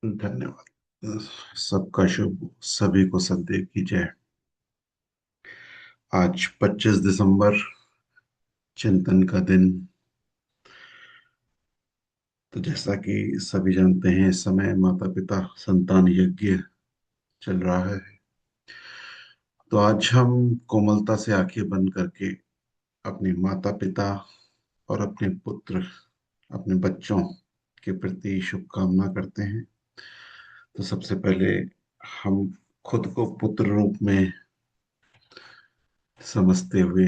धन्यवाद। सबका शुभ हो, सभी को सदैव की जय। आज 25 दिसंबर, चिंतन का दिन। तो जैसा कि सभी जानते हैं, इस समय माता पिता संतान यज्ञ चल रहा है। तो आज हम कोमलता से आंखें बंद करके अपने माता पिता और अपने पुत्र, अपने बच्चों के प्रति शुभकामना करते हैं। तो सबसे पहले हम खुद को पुत्र रूप में समझते हुए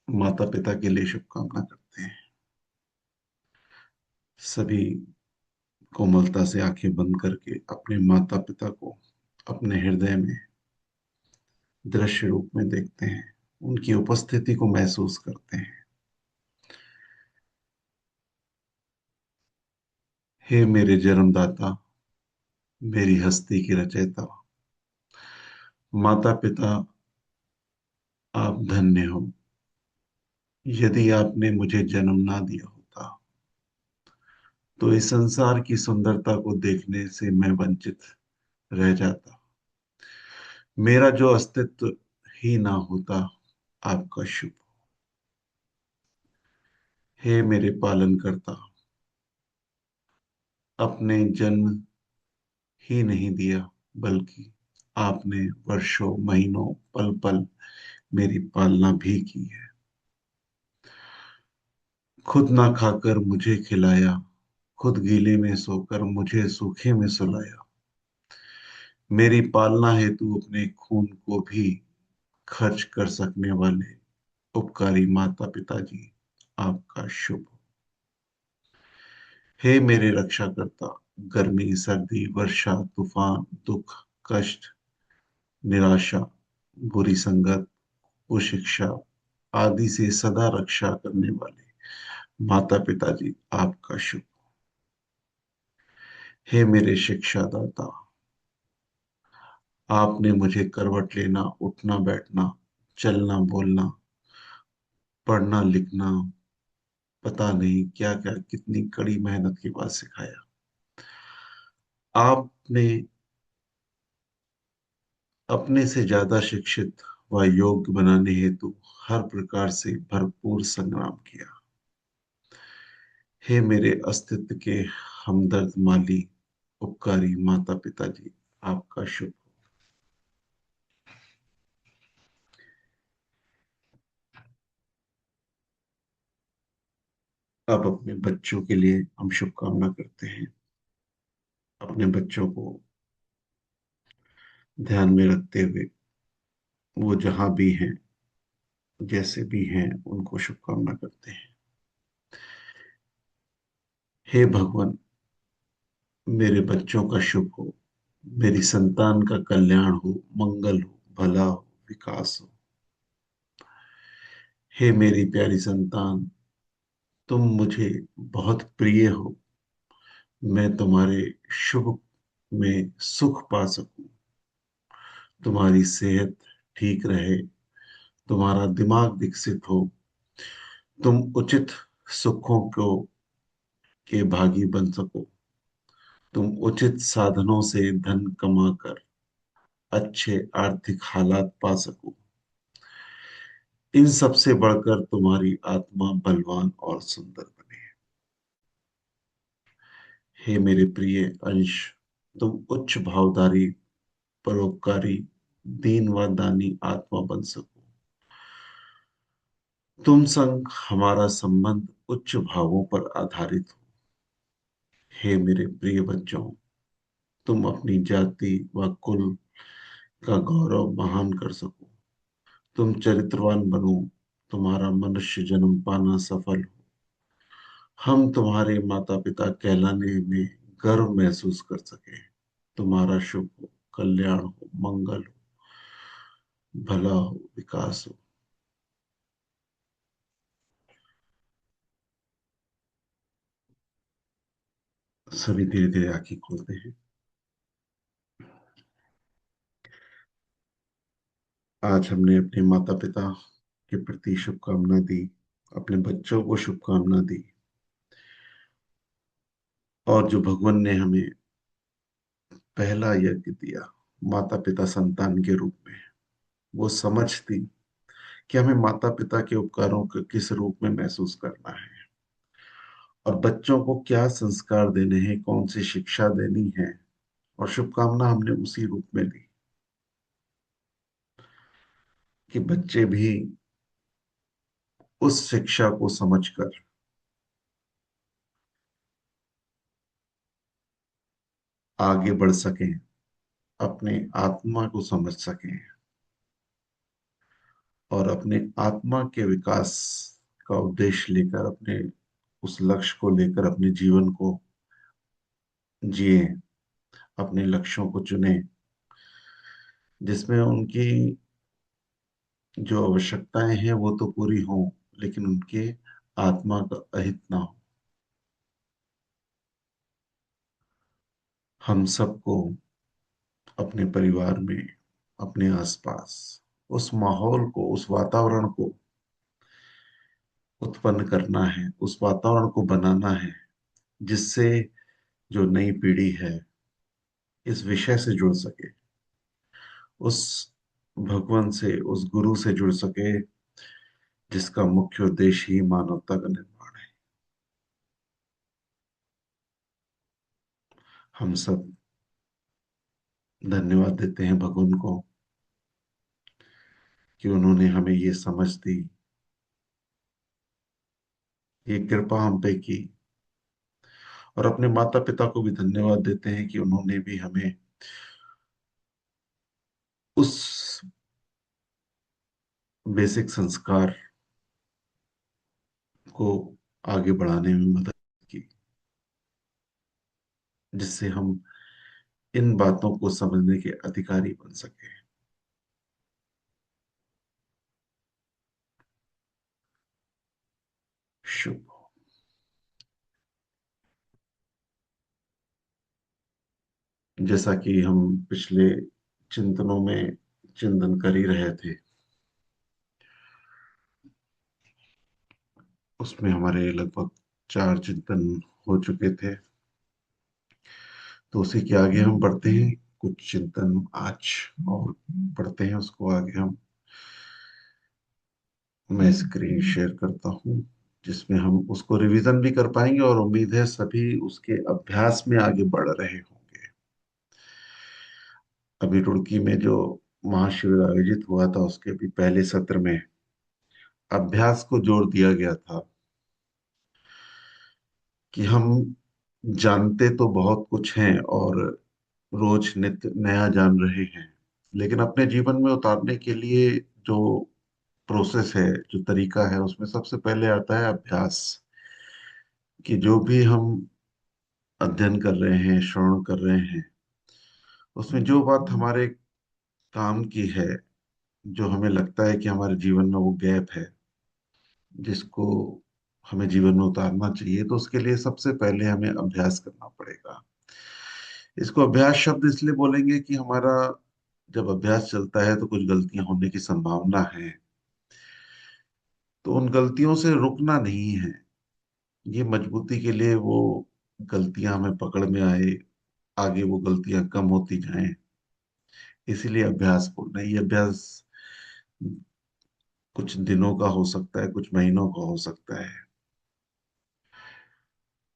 माता पिता के लिए शुभकामना करते हैं। सभी कोमलता से आंखें बंद करके अपने माता पिता को अपने हृदय में दृश्य रूप में देखते हैं, उनकी उपस्थिति को महसूस करते हैं। हे मेरे जन्मदाता, मेरी हस्ती की रचयिता, माता पिता, आप धन्य हो। यदि आपने मुझे जन्म ना दिया होता तो इस संसार की सुंदरता को देखने से मैं वंचित रह जाता। मेरा जो अस्तित्व ही ना होता, आपका शुभ। हे मेरे पालन करता, अपने जन्म ही नहीं दिया, बल्कि आपने वर्षों महीनों पल पल मेरी पालना भी की है। खुद ना खाकर मुझे खिलाया, खुद गीले में सोकर मुझे सूखे में सुलाया। मेरी पालना हेतु अपने खून को भी खर्च कर सकने वाले उपकारी माता पिता जी, आपका शुभ। हे मेरे रक्षा करता, गर्मी सर्दी वर्षा तूफान दुख कष्ट निराशा बुरी संगत कुशिक्षा आदि से सदा रक्षा करने वाले माता पिता जी, आपका शुभ। हे मेरे शिक्षादाता, आपने मुझे करवट लेना उठना बैठना चलना बोलना पढ़ना लिखना पता नहीं क्या क्या कितनी कड़ी मेहनत के बाद सिखाया। आपने अपने से ज्यादा शिक्षित व योग्य बनाने हेतु हर प्रकार से भरपूर संग्राम किया। हे मेरे अस्तित्व के हमदर्द माली उपकारी माता पिता जी, आपका शुभ। अब अपने बच्चों के लिए हम शुभकामना करते हैं। अपने बच्चों को ध्यान में रखते हुए वो जहां भी हैं, जैसे भी हैं, उनको शुभकामना करते हैं। हे भगवान, मेरे बच्चों का शुभ हो, मेरी संतान का कल्याण हो, मंगल हो, भला हो, विकास हो। हे मेरी प्यारी संतान, तुम मुझे बहुत प्रिय हो। मैं तुम्हारे शुभ में सुख पा सकूं, तुम्हारी सेहत ठीक रहे, तुम्हारा दिमाग विकसित हो, तुम उचित सुखों को के भागी बन सको, तुम उचित साधनों से धन कमाकर अच्छे आर्थिक हालात पा सको। इन सब से बढ़कर तुम्हारी आत्मा बलवान और सुंदर बने। हे मेरे प्रिय अंश, तुम उच्च भावधारी परोपकारी दीन व दानी आत्मा बन सको। तुम संग हमारा संबंध उच्च भावों पर आधारित हो। हे मेरे प्रिय बच्चों, तुम अपनी जाति व कुल का गौरव महान कर सको। तुम चरित्रवान बनो, तुम्हारा मनुष्य जन्म पाना सफल हो। हम तुम्हारे माता पिता कहलाने में गर्व महसूस कर सके। तुम्हारा शुभ हो, कल्याण हो, मंगल हो, भला हो, विकास हो। सभी धीरे धीरे आंखें खोलते हैं। आज हमने अपने माता पिता के प्रति शुभकामना दी, अपने बच्चों को शुभकामना दी। और जो भगवान ने हमें पहला यज्ञ दिया माता पिता संतान के रूप में, वो समझ थी कि हमें माता पिता के उपकारों को किस रूप में महसूस करना है और बच्चों को क्या संस्कार देने हैं, कौन सी शिक्षा देनी है, और शुभकामना हमने उसी रूप में ली कि बच्चे भी उस शिक्षा को समझकर आगे बढ़ सकें, अपने आत्मा को समझ सकें और अपने आत्मा के विकास का उद्देश्य लेकर, अपने उस लक्ष्य को लेकर अपने जीवन को जिए, अपने लक्ष्यों को चुने जिसमें उनकी जो आवश्यकताएं हैं वो तो पूरी हों, लेकिन उनके आत्मा का अहित ना हो। हम सबको अपने परिवार में, अपने आसपास उस माहौल को, उस वातावरण को उत्पन्न करना है, उस वातावरण को बनाना है जिससे जो नई पीढ़ी है इस विषय से जुड़ सके, उस भगवान से, उस गुरु से जुड़ सके जिसका मुख्य उद्देश्य ही मानवता का निर्माण है। हम सब धन्यवाद देते हैं भगवान को कि उन्होंने हमें ये समझ दी, ये कृपा हम पे की, और अपने माता पिता को भी धन्यवाद देते हैं कि उन्होंने भी हमें उस बेसिक संस्कार को आगे बढ़ाने में मदद की जिससे हम इन बातों को समझने के अधिकारी बन सके। शुभ हो। जैसा कि हम पिछले चिंतनों में चिंतन कर ही रहे थे, उसमें हमारे लगभग 4 चिंतन हो चुके थे, तो उसी के आगे हम बढ़ते हैं। कुछ चिंतन आज और पढ़ते हैं, उसको आगे हम, मैं स्क्रीन शेयर करता हूँ जिसमें हम उसको रिवीजन भी कर पाएंगे और उम्मीद है सभी उसके अभ्यास में आगे बढ़ रहे होंगे। अभी रुड़की में जो महाशिविर आयोजित हुआ था उसके भी पहले सत्र में अभ्यास को जोर दिया गया था कि हम जानते तो बहुत कुछ हैं और रोज नित्य नया जान रहे हैं, लेकिन अपने जीवन में उतारने के लिए जो प्रोसेस है, जो तरीका है, उसमें सबसे पहले आता है अभ्यास। कि जो भी हम अध्ययन कर रहे हैं, श्रवण कर रहे हैं, उसमें जो बात हमारे काम की है, जो हमें लगता है कि हमारे जीवन में वो गैप है जिसको हमें जीवन में उतारना चाहिए, तो उसके लिए सबसे पहले हमें अभ्यास करना पड़ेगा। इसको अभ्यास शब्द इसलिए बोलेंगे कि हमारा जब अभ्यास चलता है तो कुछ गलतियां होने की संभावना है, तो उन गलतियों से रुकना नहीं है। ये मजबूती के लिए वो गलतियां हमें पकड़ में आए, आगे वो गलतियां कम होती जाएं, इसीलिए अभ्यास बोलना है। ये अभ्यास कुछ दिनों का हो सकता है, कुछ महीनों का हो सकता है।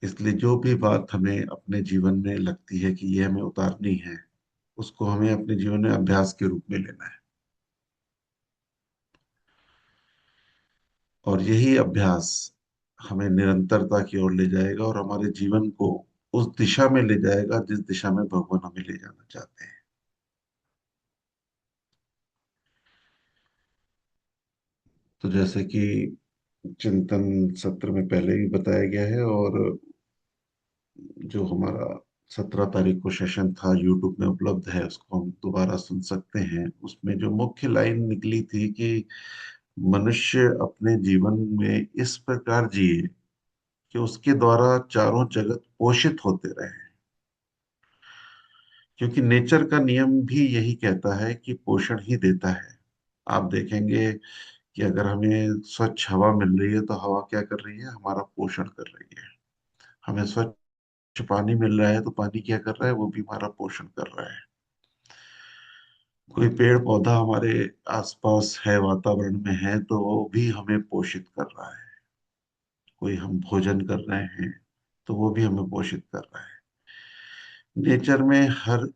इसलिए जो भी बात हमें अपने जीवन में लगती है कि ये हमें उतारनी है, उसको हमें अपने जीवन में अभ्यास के रूप में लेना है। और यही अभ्यास हमें निरंतरता की ओर ले जाएगा और हमारे जीवन को उस दिशा में ले जाएगा जिस दिशा में भगवान हमें ले जाना चाहते हैं। तो जैसे कि चिंतन सत्र में पहले भी बताया गया है, और जो हमारा 17 तारीख को सेशन था यूट्यूब में उपलब्ध है, उसको हम दोबारा सुन सकते हैं। उसमें जो मुख्य लाइन निकली थी कि मनुष्य अपने जीवन में इस प्रकार जिए कि उसके द्वारा चारों जगत पोषित होते रहे, क्योंकि नेचर का नियम भी यही कहता है कि पोषण ही देता है। आप देखेंगे कि अगर हमें स्वच्छ हवा मिल रही है तो हवा क्या कर रही है, हमारा पोषण कर रही है। हमें स्वच्छ पानी मिल रहा है तो पानी क्या कर रहा है, वो भी हमारा पोषण कर रहा है। कोई पेड़ पौधा हमारे आसपास है, वातावरण में है, तो वो भी हमें पोषित कर रहा है। कोई हम भोजन कर रहे हैं तो वो भी हमें पोषित कर रहा है। नेचर में हर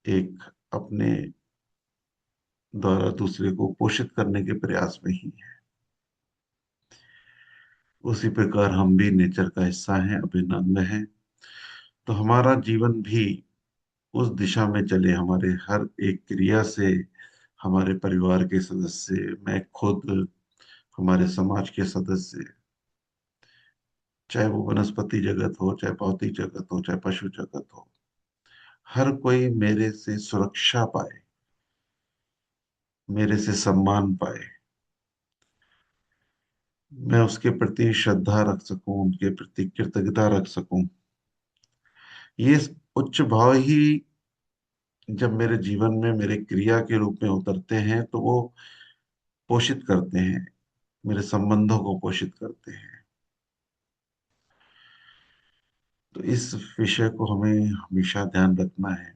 एक अपने द्वारा दूसरे को पोषित करने के प्रयास में ही है। उसी प्रकार हम भी नेचर का हिस्सा हैं, अभिन्न अंग हैं। तो हमारा जीवन भी उस दिशा में चले, हमारे हर एक क्रिया से हमारे परिवार के सदस्य, मैं खुद, हमारे समाज के सदस्य, चाहे वो वनस्पति जगत हो, चाहे भौतिक जगत हो, चाहे पशु जगत हो, हर कोई मेरे से सुरक्षा पाए, मेरे से सम्मान पाए, मैं उसके प्रति श्रद्धा रख सकूं, उनके प्रति कृतज्ञता रख सकूं। ये उच्च भाव ही जब मेरे जीवन में मेरे क्रिया के रूप में उतरते हैं तो वो पोषित करते हैं, मेरे संबंधों को पोषित करते हैं। तो इस विषय को हमें हमेशा ध्यान रखना है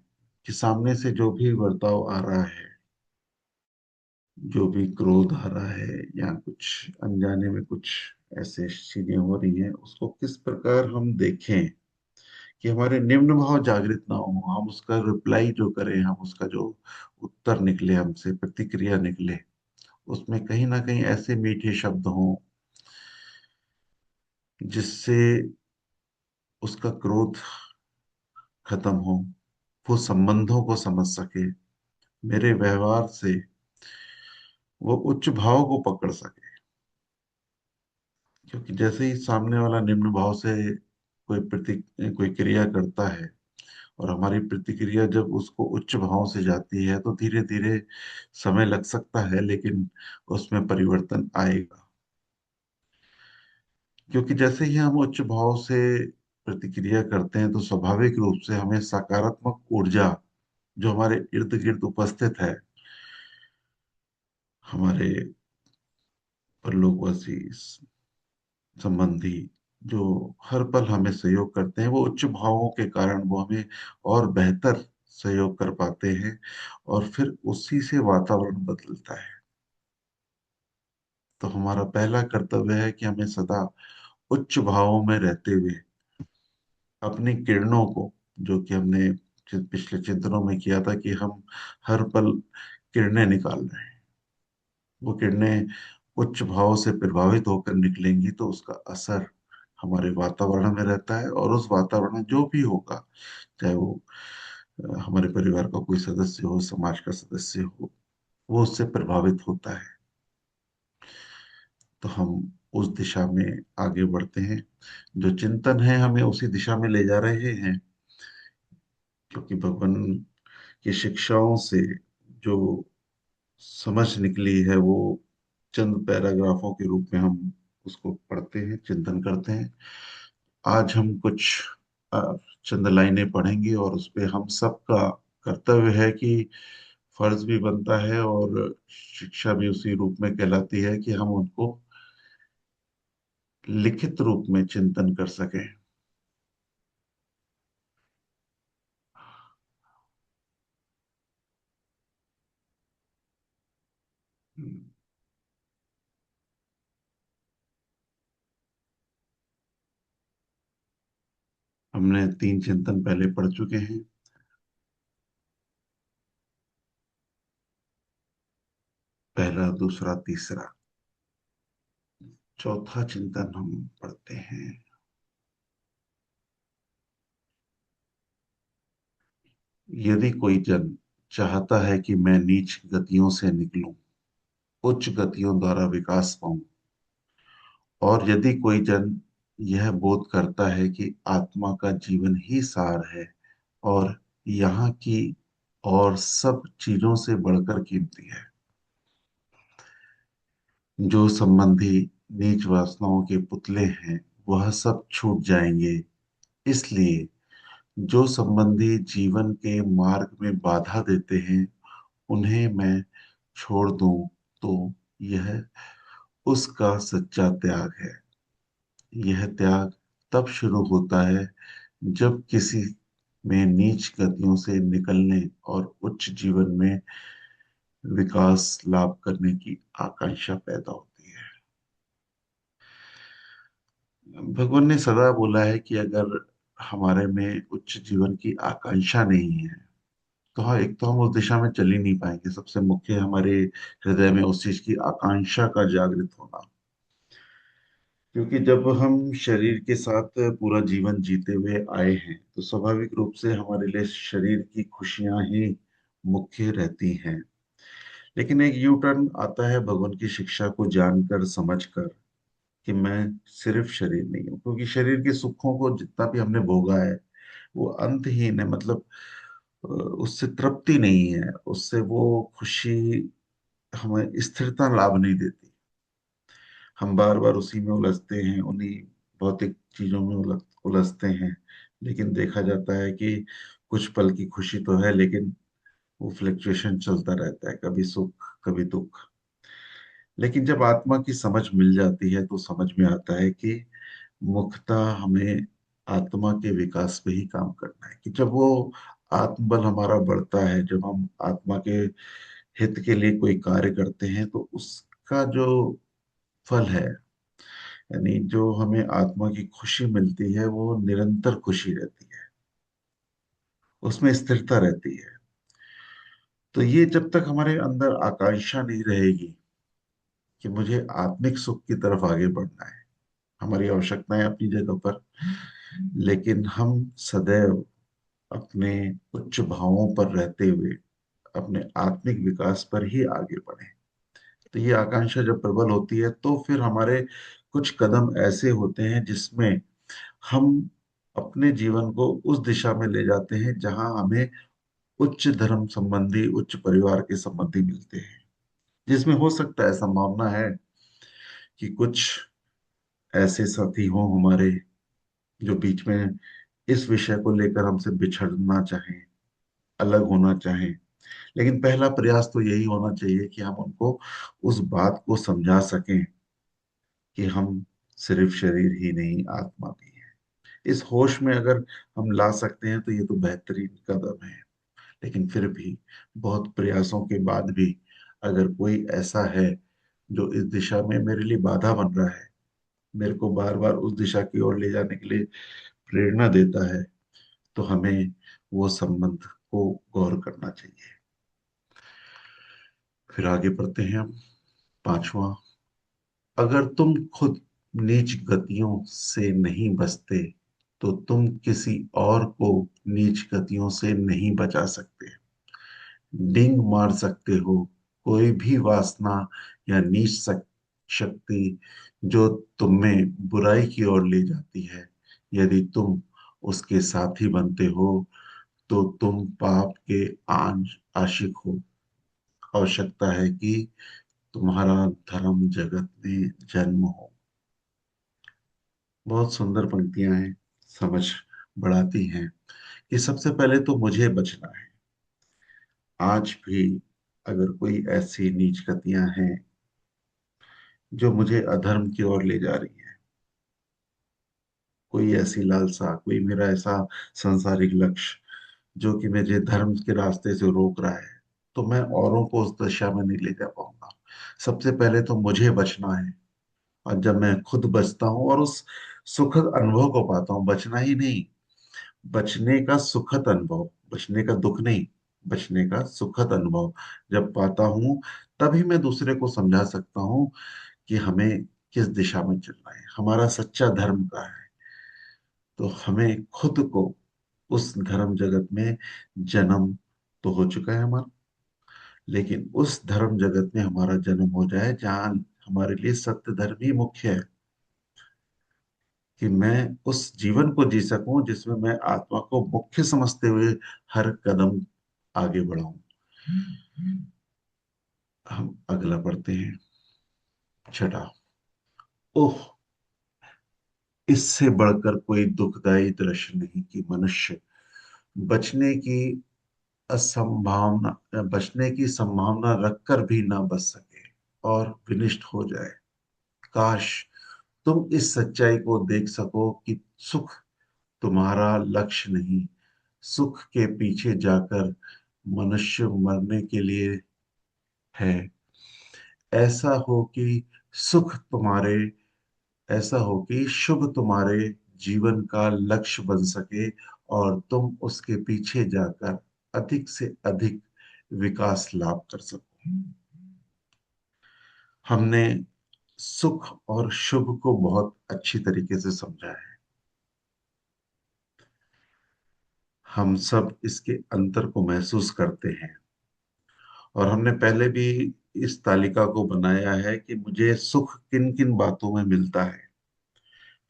कि सामने से जो भी बर्ताव आ रहा है, जो भी क्रोध आ रहा है, या कुछ अनजाने में कुछ ऐसे चीजें हो रही हैं, उसको किस प्रकार हम देखें कि हमारे निम्न भाव जागृत ना हो, हम उसका रिप्लाई जो करें, हम उसका जो उत्तर निकले, हमसे प्रतिक्रिया निकले, उसमें कहीं ना कहीं ऐसे मीठे शब्द हों जिससे उसका क्रोध खत्म हो, वो संबंधों को समझ सके, मेरे व्यवहार से वो उच्च भाव को पकड़ सके। क्योंकि जैसे ही सामने वाला निम्न भाव से कोई क्रिया करता है, और हमारी प्रतिक्रिया जब उसको उच्च भाव से जाती है, तो धीरे धीरे समय लग सकता है, लेकिन उसमें परिवर्तन आएगा। क्योंकि जैसे ही हम उच्च भाव से प्रतिक्रिया करते हैं, तो स्वाभाविक रूप से हमें सकारात्मक ऊर्जा जो हमारे इर्द गिर्द उपस्थित है, हमारे परलोकवासी संबंधी, जो हर पल हमें सहयोग करते हैं, वो उच्च भावों के कारण वो हमें और बेहतर सहयोग कर पाते हैं, और फिर उसी से वातावरण बदलता है। तो हमारा पहला कर्तव्य है कि हमें सदा उच्च भावों में रहते हुए अपनी किरणों को, जो कि हमने पिछले चिंतनों में किया था कि हम हर पल किरणें निकाल रहे हैं, वो किरणें उच्च भाव से प्रभावित होकर निकलेंगी, तो उसका असर हमारे वातावरण में रहता है, और उस वातावरण में जो भी होगा, चाहे वो हमारे परिवार का कोई सदस्य हो, समाज का सदस्य हो, वो उससे प्रभावित होता है। तो हम उस दिशा में आगे बढ़ते हैं। जो चिंतन है हमें उसी दिशा में ले जा रहे हैं, क्योंकि भगवान की शिक्षाओं से जो समझ निकली है, वो चंद पैराग्राफों के रूप में हम उसको पढ़ते हैं, चिंतन करते हैं। आज हम कुछ अ, चंद लाइनें पढ़ेंगे, और उस पे हम सबका कर्तव्य है कि फर्ज भी बनता है, और शिक्षा भी उसी रूप में कहलाती है कि हम उनको लिखित रूप में चिंतन कर सकें। हमने 3 चिंतन पहले पढ़ चुके हैं। पहला, दूसरा, तीसरा। चौथा चिंतन हम पढ़ते हैं। यदि कोई जन चाहता है कि मैं नीच गतियों से निकलूं, उच्च गतियों द्वारा विकास पाऊं, और यदि कोई जन यह बोध करता है कि आत्मा का जीवन ही सार है, और यहाँ की और सब चीजों से बढ़कर कीमती है, जो संबंधी नीच वासनाओं के पुतले हैं, वह सब छूट जाएंगे। इसलिए जो संबंधी जीवन के मार्ग में बाधा देते हैं, उन्हें मैं छोड़ दूं, तो यह उसका सच्चा त्याग है। यह त्याग तब शुरू होता है जब किसी में नीच गतियों से निकलने और उच्च जीवन में विकास लाभ करने की आकांक्षा पैदा होती है। भगवान ने सदा बोला है कि अगर हमारे में उच्च जीवन की आकांक्षा नहीं है तो हाँ, एक तो हम उस दिशा में चल ही नहीं पाएंगे। सबसे मुख्य हमारे हृदय में उस चीज की आकांक्षा का जागृत होना। क्योंकि जब हम शरीर के साथ पूरा जीवन जीते हुए आए हैं तो स्वाभाविक रूप से हमारे लिए शरीर की खुशियां ही मुख्य रहती हैं। लेकिन एक यू टर्न आता है भगवान की शिक्षा को जानकर समझकर कि मैं सिर्फ शरीर नहीं हूँ, क्योंकि शरीर के सुखों को जितना भी हमने भोगा है वो अंतहीन है। मतलब उससे तृप्ति नहीं है, उससे वो खुशी हमें स्थिरता लाभ नहीं देती। हम बार बार उसी में उलझते हैं, उन्हीं भौतिक चीजों में उलझते हैं। लेकिन देखा जाता है कि कुछ पल की खुशी तो है, लेकिन वो फ्लक्चुएशन चलता रहता है, कभी सुख कभी दुख। लेकिन जब आत्मा की समझ मिल जाती है तो समझ में आता है कि मुख्यतः हमें आत्मा के विकास पे ही काम करना है। कि जब वो आत्मबल हमारा बढ़ता है, जब हम आत्मा के हित के लिए कोई कार्य करते हैं तो उसका जो फल है, यानी जो हमें आत्मा की खुशी मिलती है, वो निरंतर खुशी रहती है, उसमें स्थिरता रहती है। तो ये जब तक हमारे अंदर आकांक्षा नहीं रहेगी कि मुझे आत्मिक सुख की तरफ आगे बढ़ना है, हमारी आवश्यकताएं अपनी जगह पर, लेकिन हम सदैव अपने उच्च भावों पर रहते हुए अपने आत्मिक विकास पर ही आगे बढ़े। तो ये आकांक्षा जब प्रबल होती है तो फिर हमारे कुछ कदम ऐसे होते हैं जिसमें हम अपने जीवन को उस दिशा में ले जाते हैं जहां हमें उच्च धर्म संबंधी, उच्च परिवार के संबंधी मिलते हैं। जिसमें हो सकता है, संभावना है कि कुछ ऐसे साथी हों हमारे जो बीच में इस विषय को लेकर हमसे बिछड़ना चाहें, अलग होना चाहें। लेकिन पहला प्रयास तो यही होना चाहिए कि हम उनको उस बात को समझा सकें कि हम सिर्फ शरीर ही नहीं, आत्मा भी है। इस होश में अगर हम ला सकते हैं तो ये तो बेहतरीन कदम है। लेकिन फिर भी बहुत प्रयासों के बाद भी अगर कोई ऐसा है जो इस दिशा में मेरे लिए बाधा बन रहा है, मेरे को बार बार उस दिशा की ओर ले जाने के लिए प्रेरणा देता है, तो हमें वो संबंध को गौर करना चाहिए। फिर आगे बढ़ते हैं हम। पांचवा, अगर तुम खुद नीच गतियों से नहीं बचते तो तुम किसी और को नीच गतियों से नहीं बचा सकते। डिंग मार सकते हो कोई भी वासना या नीच शक्ति जो तुम्हें बुराई की ओर ले जाती है। यदि तुम उसके साथी बनते हो तो तुम पाप के आशिक हो। आवश्यकता है कि तुम्हारा धर्म जगत में जन्म हो। बहुत सुंदर पंक्तियां हैं, समझ बढ़ाती हैं कि सबसे पहले तो मुझे बचना है। आज भी अगर कोई ऐसी नीच गतियां हैं जो मुझे अधर्म की ओर ले जा रही है, कोई ऐसी लालसा, कोई मेरा ऐसा सांसारिक लक्ष्य जो कि मुझे धर्म के रास्ते से रोक रहा है, तो मैं औरों को उस दिशा में नहीं ले जा पाऊंगा। सबसे पहले तो मुझे बचना है। और जब मैं खुद बचता हूँ और उस सुखद अनुभव को पाता हूँ, बचना ही नहीं, बचने का सुखद अनुभव, बचने का दुख नहीं, बचने का सुखद अनुभव जब पाता हूं, तभी मैं दूसरे को समझा सकता हूं कि हमें किस दिशा में चलना है, हमारा सच्चा धर्म क्या है। तो हमें खुद को उस धर्म जगत में जन्म तो हो चुका है हमारा, लेकिन उस धर्म जगत में हमारा जन्म हो जाए जहां हमारे लिए सत्य धर्म ही मुख्य है। कि मैं उस जीवन को जी सकूं जिसमें मैं आत्मा को मुख्य समझते हुए हर कदम आगे बढ़ाऊं। हम अगला पढ़ते हैं। छठा, ओह, इससे बढ़कर कोई दुखदाई दृश्य नहीं कि मनुष्य बचने की बचने की संभावना रखकर भी ना बच सके और विनिष्ट हो जाए। काश तुम इस सच्चाई को देख सको कि सुख तुम्हारा लक्ष्य नहीं, सुख के पीछे जाकर मनुष्य मरने के लिए है। ऐसा हो कि सुख तुम्हारे ऐसा हो कि शुभ तुम्हारे जीवन का लक्ष्य बन सके और तुम उसके पीछे जाकर अधिक से अधिक विकास लाभ कर सको। हमने सुख और शुभ को बहुत अच्छी तरीके से समझा है। हम सब इसके अंतर को महसूस करते हैं और हमने पहले भी इस तालिका को बनाया है कि मुझे सुख किन किन बातों में मिलता है।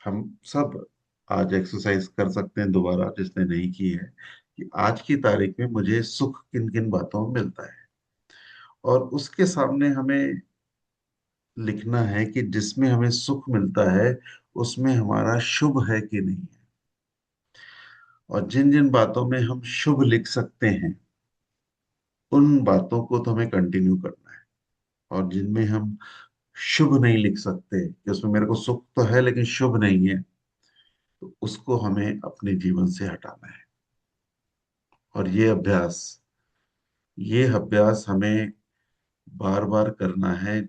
हम सब आज एक्सरसाइज कर सकते हैं दोबारा, जिसने नहीं की है, कि आज की तारीख में मुझे सुख किन किन बातों में मिलता है, और उसके सामने हमें लिखना है कि जिसमें हमें सुख मिलता है उसमें हमारा शुभ है कि नहीं है। और जिन जिन बातों में हम शुभ लिख सकते हैं उन बातों को तो हमें कंटिन्यू करना है, और जिनमें हम शुभ नहीं लिख सकते कि उसमें मेरे को सुख तो है लेकिन शुभ नहीं है, तो उसको हमें अपने जीवन से हटाना है। और ये अभ्यास हमें बार बार करना है,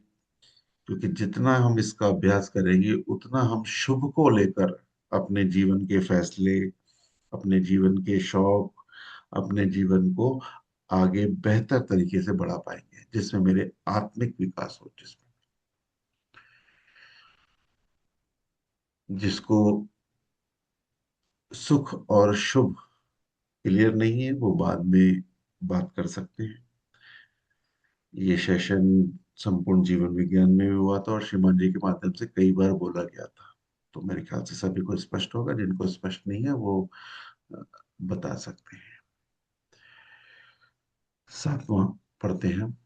क्योंकि जितना हम इसका अभ्यास करेंगे उतना हम शुभ को लेकर अपने जीवन के फैसले, अपने जीवन के शौक, अपने जीवन को आगे बेहतर तरीके से बढ़ा पाएंगे, जिसमें मेरे आत्मिक विकास हो, जिसको सुख और शुभ क्लियर नहीं है वो बाद में बात कर सकते हैं। ये सेशन संपूर्ण जीवन विज्ञान में भी हुआ था और श्रीमान जी के माध्यम से कई बार बोला गया था, तो मेरे ख्याल से सभी को स्पष्ट होगा। जिनको स्पष्ट नहीं है वो अ, बता सकते हैं। सातवां पढ़ते हैं।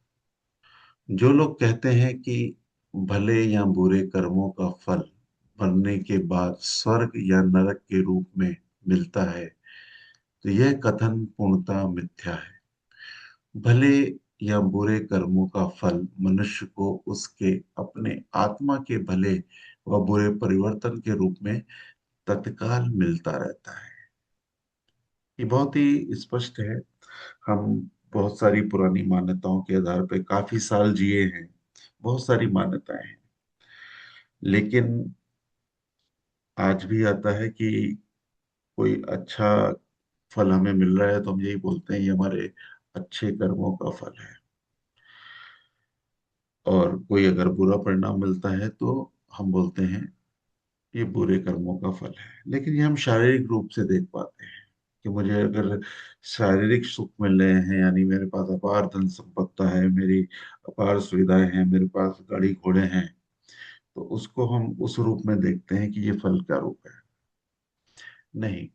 जो लोग कहते हैं कि भले या बुरे कर्मों का फल मरने के बाद स्वर्ग या नरक के रूप में मिलता है, तो यह कथन पूर्णतः मिथ्या है। भले या बुरे कर्मों का फल मनुष्य को उसके अपने आत्मा के भले व बुरे परिवर्तन के रूप में तत्काल मिलता रहता है। ये बहुत ही स्पष्ट है। हम बहुत सारी पुरानी मान्यताओं के आधार पर काफी साल जिए हैं, बहुत सारी मान्यताएं हैं, लेकिन आज भी आता है कि कोई अच्छा फल हमें मिल रहा है तो हम यही बोलते हैं ये हमारे अच्छे कर्मों का फल है, और कोई अगर बुरा परिणाम मिलता है तो हम बोलते हैं ये बुरे कर्मों का फल है। लेकिन ये हम शारीरिक रूप से देख पाते हैं कि मुझे अगर शारीरिक सुख मिल रहे हैं, यानी मेरे पास अपार धन संपत्ति है, मेरी अपार सुविधाएं हैं, मेरे पास गाड़ी घोड़े हैं, तो उसको हम उस रूप में देखते हैं कि ये फल का रूप है। नहीं,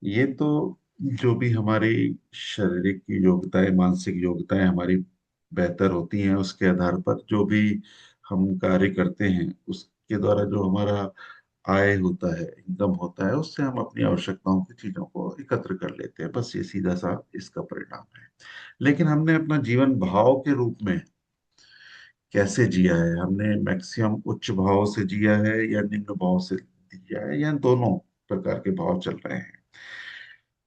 ये तो जो भी हमारी शारीरिक की योग्यताएं, मानसिक योग्यताएं हमारी बेहतर होती हैं, उसके आधार पर जो भी हम कार्य करते हैं उसके द्वारा जो हमारा आय होता है, इनकम होता है, उससे हम अपनी आवश्यकताओं की चीजों को एकत्र कर लेते हैं। बस ये सीधा सा इसका परिणाम है। लेकिन हमने अपना जीवन भाव के रूप में कैसे जिया है, हमने मैक्सिमम उच्च भाव से जिया है या निम्न भाव से जिया है, या दोनों प्रकार के भाव चल रहे हैं,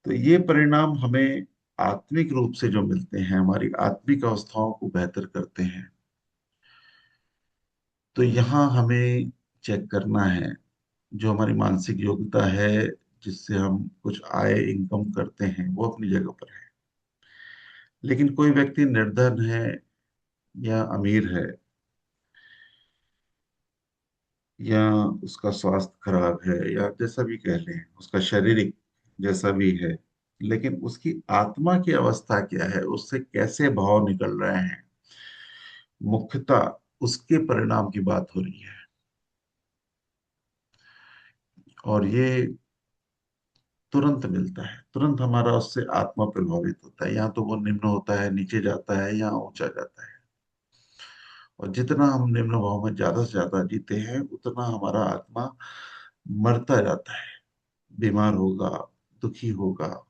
तो ये परिणाम हमें आत्मिक रूप से जो मिलते हैं, हमारी आत्मिक अवस्थाओं को बेहतर करते हैं। तो यहाँ हमें चेक करना है जो हमारी मानसिक योग्यता है, जिससे हम कुछ आय इनकम करते हैं, वो अपनी जगह पर है। लेकिन कोई व्यक्ति निर्धन है या अमीर है, या उसका स्वास्थ्य खराब है, या जैसा भी कह लें, उसका शारीरिक जैसा भी है, लेकिन उसकी आत्मा की अवस्था क्या है, उससे कैसे भाव निकल रहे हैं, मुख्यतः उसके परिणाम की बात हो रही है। और ये तुरंत मिलता है, तुरंत हमारा उससे आत्मा प्रभावित होता है। या तो वो निम्न होता है, नीचे जाता है, या ऊंचा जाता है। और जितना हम निम्न भाव में ज्यादा से ज्यादा जीते हैं उतना हमारा आत्मा मरता जाता है, बीमार होगा, दुखी होगा,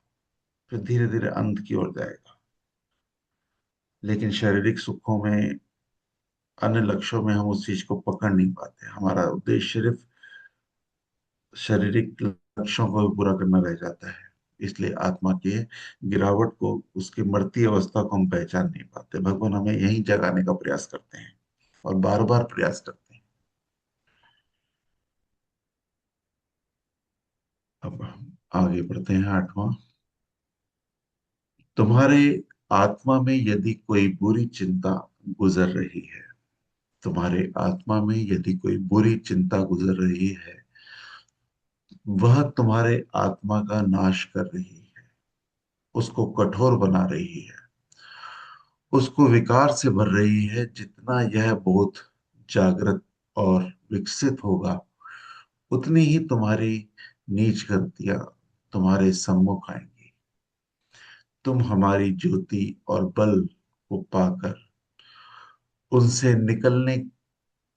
फिर धीरे धीरे अंत की ओर जाएगा। लेकिन शारीरिक सुखों में अन्य लक्ष्यों में हम उस चीज को पकड़ नहीं पाते, हमारा उद्देश्य सिर्फ शारीरिक लक्ष्यों को भी पूरा करना रह जाता है। इसलिए आत्मा के गिरावट को, उसकी मरती अवस्था को हम पहचान नहीं पाते। भगवान हमें यही जगाने का प्रयास करते हैं और बार बार प्रयास करते हैं। अब हम आगे बढ़ते हैं। आठवां, तुम्हारे आत्मा में यदि कोई बुरी चिंता गुजर रही है, तुम्हारे आत्मा में यदि कोई बुरी चिंता गुजर रही है, वह तुम्हारे आत्मा का नाश कर रही है, उसको कठोर बना रही है, उसको विकार से भर रही है। जितना यह बहुत जागृत और विकसित होगा, उतनी ही तुम्हारी नीच गतियां तुम्हारे सम्मुख आएंगी। तुम हमारी ज्योति और बल को पाकर उनसे निकलने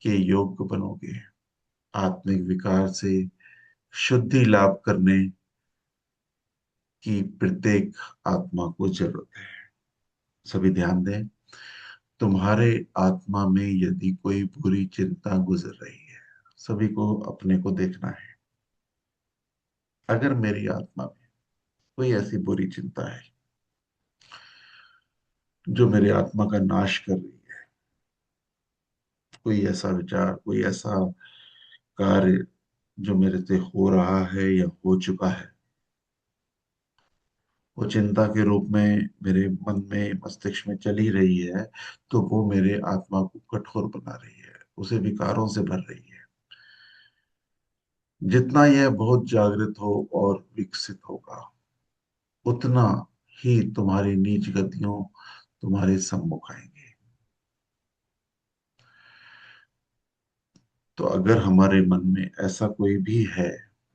के योग्य बनोगे। आत्मिक विकार से शुद्धि लाभ करने की प्रत्येक आत्मा को जरूरत है। सभी ध्यान दें, तुम्हारे आत्मा में यदि कोई बुरी चिंता गुजर रही है, सभी को अपने को देखना है। अगर मेरी आत्मा में कोई ऐसी बुरी चिंता है जो मेरी आत्मा का नाश कर रही है, कोई ऐसा विचार, कोई ऐसा कार्य जो मेरे से हो रहा है या हो चुका है, वो चिंता के रूप में मेरे मन में, मस्तिष्क में चली रही है, तो वो मेरे आत्मा को कठोर बना रही है, उसे विकारों से भर रही है। जितना यह बहुत जागृत हो और विकसित होगा, उतना ही तुम्हारी नीच गतियों तुम्हारे सम्मुख आएंगे। तो अगर हमारे मन में ऐसा कोई भी है,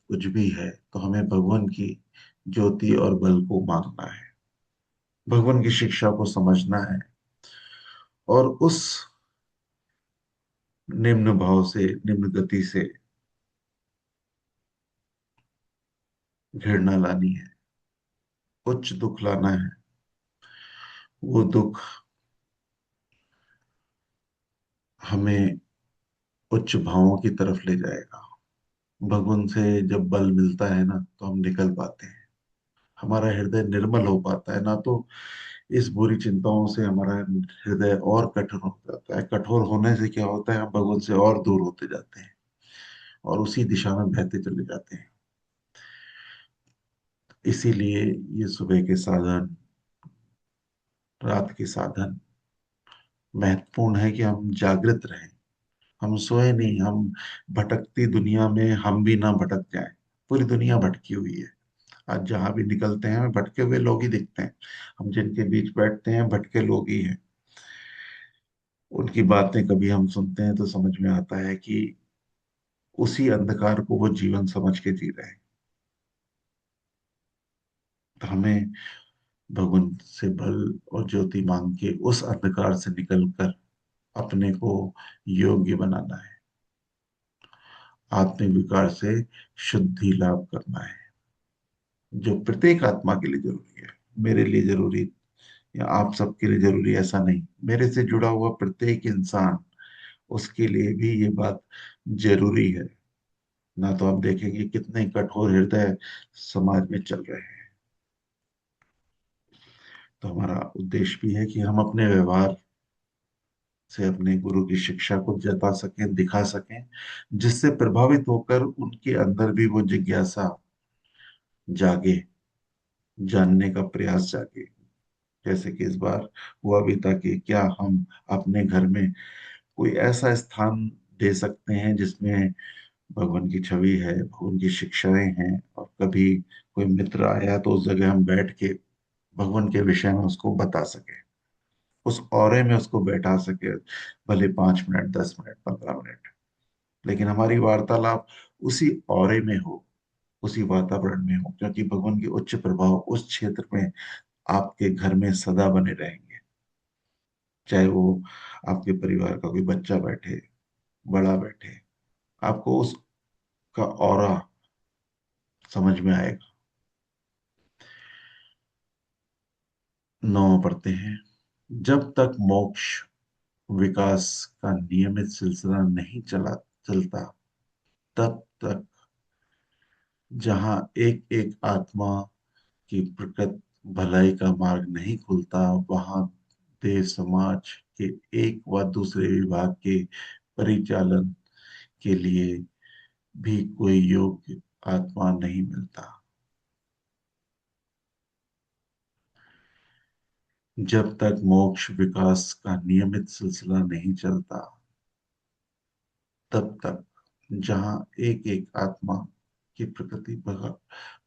कुछ भी है, तो हमें भगवान की ज्योति और बल को मांगना है, भगवान की शिक्षा को समझना है, और उस निम्न भाव से, निम्न गति से घृणा लानी है, उच्च दुख लाना है। वो दुख हमें उच्च भावों की तरफ ले जाएगा। भगवान से जब बल मिलता है ना, तो हम निकल पाते हैं, हमारा हृदय निर्मल हो पाता है ना। तो इस बुरी चिंताओं से हमारा हृदय और कठोर हो जाता है। कठोर होने से क्या होता है, हम भगवान से और दूर होते जाते हैं और उसी दिशा में बहते चले जाते हैं। इसीलिए ये सुबह के साधन, रात के साधन महत्वपूर्ण है कि हम जागृत रहें, हम सोए नहीं। हम भटकती दुनिया में हम भी ना भटक जाएं। पूरी दुनिया भटकी हुई है। आज जहां भी निकलते हैं, हमें भटके हुए लोग ही दिखते हैं। हम जिनके बीच बैठते हैं, भटके लोग ही हैं। उनकी बातें कभी हम सुनते हैं तो समझ में आता है कि उसी अंधकार को वो जीवन समझ के जी रहे हैं। तो हमें भगवान से बल और ज्योति मांग के उस अंधकार से निकलकर अपने को योग्य बनाना है, आत्मिक विकार से शुद्धि लाभ करना है, जो प्रत्येक आत्मा के लिए जरूरी है। मेरे लिए जरूरी या आप सबके लिए जरूरी ऐसा नहीं, मेरे से जुड़ा हुआ प्रत्येक इंसान, उसके लिए भी ये बात जरूरी है। ना तो आप देखेंगे कितने कठोर हृदय समाज में चल रहे हैं। तो हमारा उद्देश्य भी है कि हम अपने व्यवहार से अपने गुरु की शिक्षा को जता सकें, दिखा सकें, जिससे प्रभावित होकर उनके अंदर भी वो जिज्ञासा जागे, जानने का प्रयास जागे। जैसे कि इस बार हुआ भी था कि क्या हम अपने घर में कोई ऐसा स्थान दे सकते हैं जिसमें भगवान की छवि है, भगवान की शिक्षाएं हैं, और कभी कोई मित्र आया तो उस जगह हम बैठ के भगवान के विषय में उसको बता सके, उस औरे में उसको बैठा सके, भले 5 मिनट, 10 मिनट, 15 मिनट, लेकिन हमारी वार्तालाप उसी औरे में हो, उसी वातावरण में हो, क्योंकि भगवान के उच्च प्रभाव उस क्षेत्र में आपके घर में सदा बने रहेंगे। चाहे वो आपके परिवार का कोई बच्चा बैठे, बड़ा बैठे, आपको उसका ऑरा समझ में आएगा। 9 पढ़ते हैं। जब तक मोक्ष विकास का नियमित सिलसिला नहीं चलता, तब तक जहां एक एक आत्मा की प्रकृत भलाई का मार्ग नहीं खुलता, वहां देश समाज के एक व दूसरे विभाग के परिचालन के लिए भी कोई योग्य आत्मा नहीं मिलता। जब तक मोक्ष विकास का नियमित सिलसिला नहीं चलता, तब तक जहां एक एक आत्मा की प्रकृति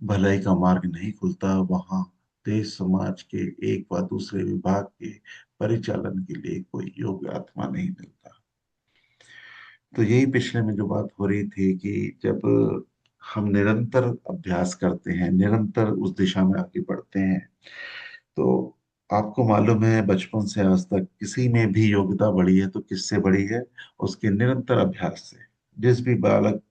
भलाई का मार्ग नहीं खुलता, वहां देश समाज के एक व दूसरे विभाग के परिचालन के लिए कोई योग्य आत्मा नहीं मिलता। तो यही पिछले में जो बात हो रही थी कि जब हम निरंतर अभ्यास करते हैं, निरंतर उस दिशा में आगे बढ़ते हैं, तो आपको मालूम है बचपन से आज तक किसी में भी योग्यता बढ़ी है तो किससे बढ़ी है? उसके निरंतर अभ्यास से। जिस भी बालक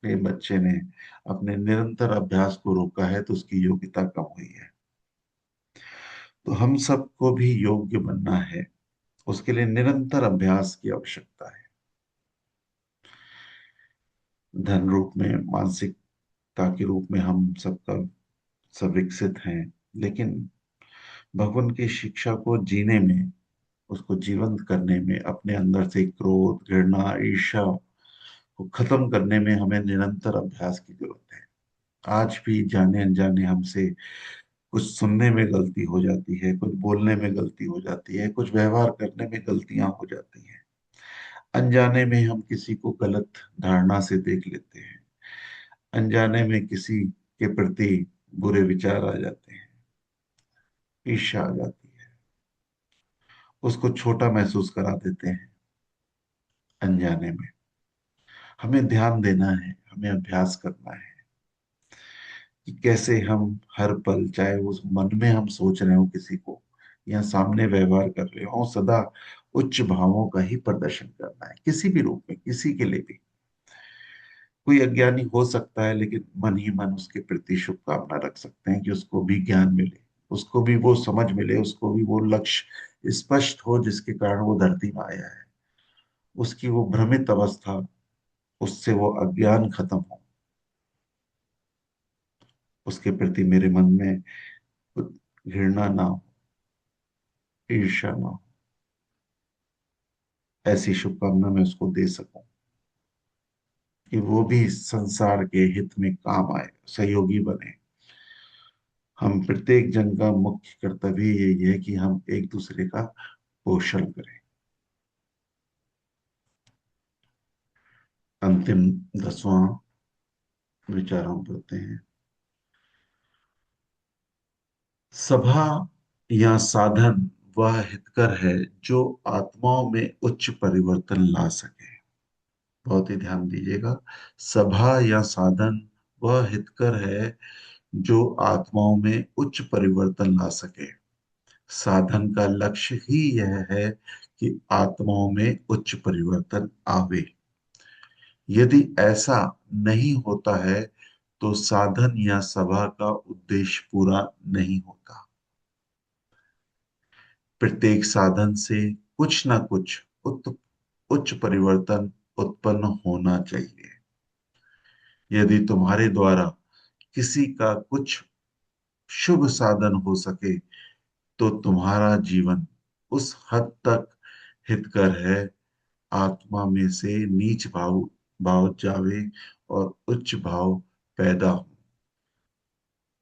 ने, बच्चे ने अपने निरंतर अभ्यास को रोका है तो उसकी योग्यता कम हुई है। तो हम सबको भी योग्य बनना है, उसके लिए निरंतर अभ्यास की आवश्यकता है। धन रूप में, मानसिकता के रूप में हम सबका सब विकसित हैं, लेकिन भगवान की शिक्षा को जीने में, उसको जीवंत करने में, अपने अंदर से क्रोध, घृणा, ईर्ष्या को खत्म करने में हमें निरंतर अभ्यास की जरूरत है। आज भी जाने अनजाने हमसे कुछ सुनने में गलती हो जाती है, कुछ बोलने में गलती हो जाती है, कुछ व्यवहार करने में गलतियां हो जाती हैं। अनजाने में हम किसी को गलत धारणा से देख लेते हैं, अनजाने में किसी के प्रति बुरे विचार आ जाते हैं, ईर्ष्या आ जाती है, उसको छोटा महसूस करा देते हैं अनजाने में। हमें ध्यान देना है, हमें अभ्यास करना है कि कैसे हम हर पल, चाहे उस मन में हम सोच रहे हो किसी को या सामने व्यवहार कर रहे हो, सदा उच्च भावों का ही प्रदर्शन करना है, किसी भी रूप में, किसी के लिए भी। कोई अज्ञानी हो सकता है, लेकिन मन ही मन उसके प्रति शुभकामना रख सकते हैं कि उसको भी ज्ञान मिले, उसको भी वो समझ मिले, उसको भी वो लक्ष्य स्पष्ट हो जिसके कारण वो धरती में आया है, उसकी वो भ्रमित अवस्था, उससे वो अज्ञान खत्म हो, उसके प्रति मेरे मन में घृणा ना हो, ईर्ष्या ना हो। ऐसी शुभकामना मैं उसको दे सकूं कि वो भी संसार के हित में काम आए, सहयोगी बने। हम प्रत्येक जन का मुख्य कर्तव्य यही है कि हम एक दूसरे का पोषण करें। अंतिम 10वां विचार हम पढ़ते हैं। सभा या साधन वह हितकर है जो आत्माओं में उच्च परिवर्तन ला सके। बहुत ही ध्यान दीजिएगा। सभा या साधन वह हितकर है जो आत्माओं में उच्च परिवर्तन ला सके। साधन का लक्ष्य ही यह है कि आत्माओं में उच्च परिवर्तन आवे। यदि ऐसा नहीं होता है तो साधन या सभा का उद्देश्य पूरा नहीं होता। प्रत्येक साधन से कुछ ना कुछ उच्च परिवर्तन उत्पन्न होना चाहिए। यदि तुम्हारे द्वारा किसी का कुछ शुभ साधन हो सके तो तुम्हारा जीवन उस हद तक हितकर है, आत्मा में से नीच भाव भाव जावे और उच्च भाव पैदा हो,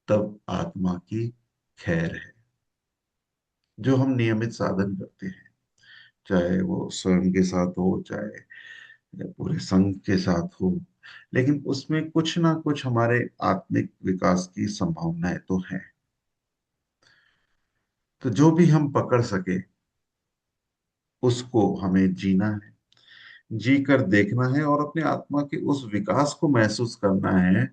तब आत्मा की खैर है। जो हम नियमित साधन करते हैं, चाहे वो स्वयं के साथ हो, चाहे या पूरे संघ के साथ हो, लेकिन उसमें कुछ ना कुछ हमारे आत्मिक विकास की संभावनाएं तो है। तो जो भी हम पकड़ सके उसको हमें जीना है, जी कर देखना है और अपने आत्मा के उस विकास को महसूस करना है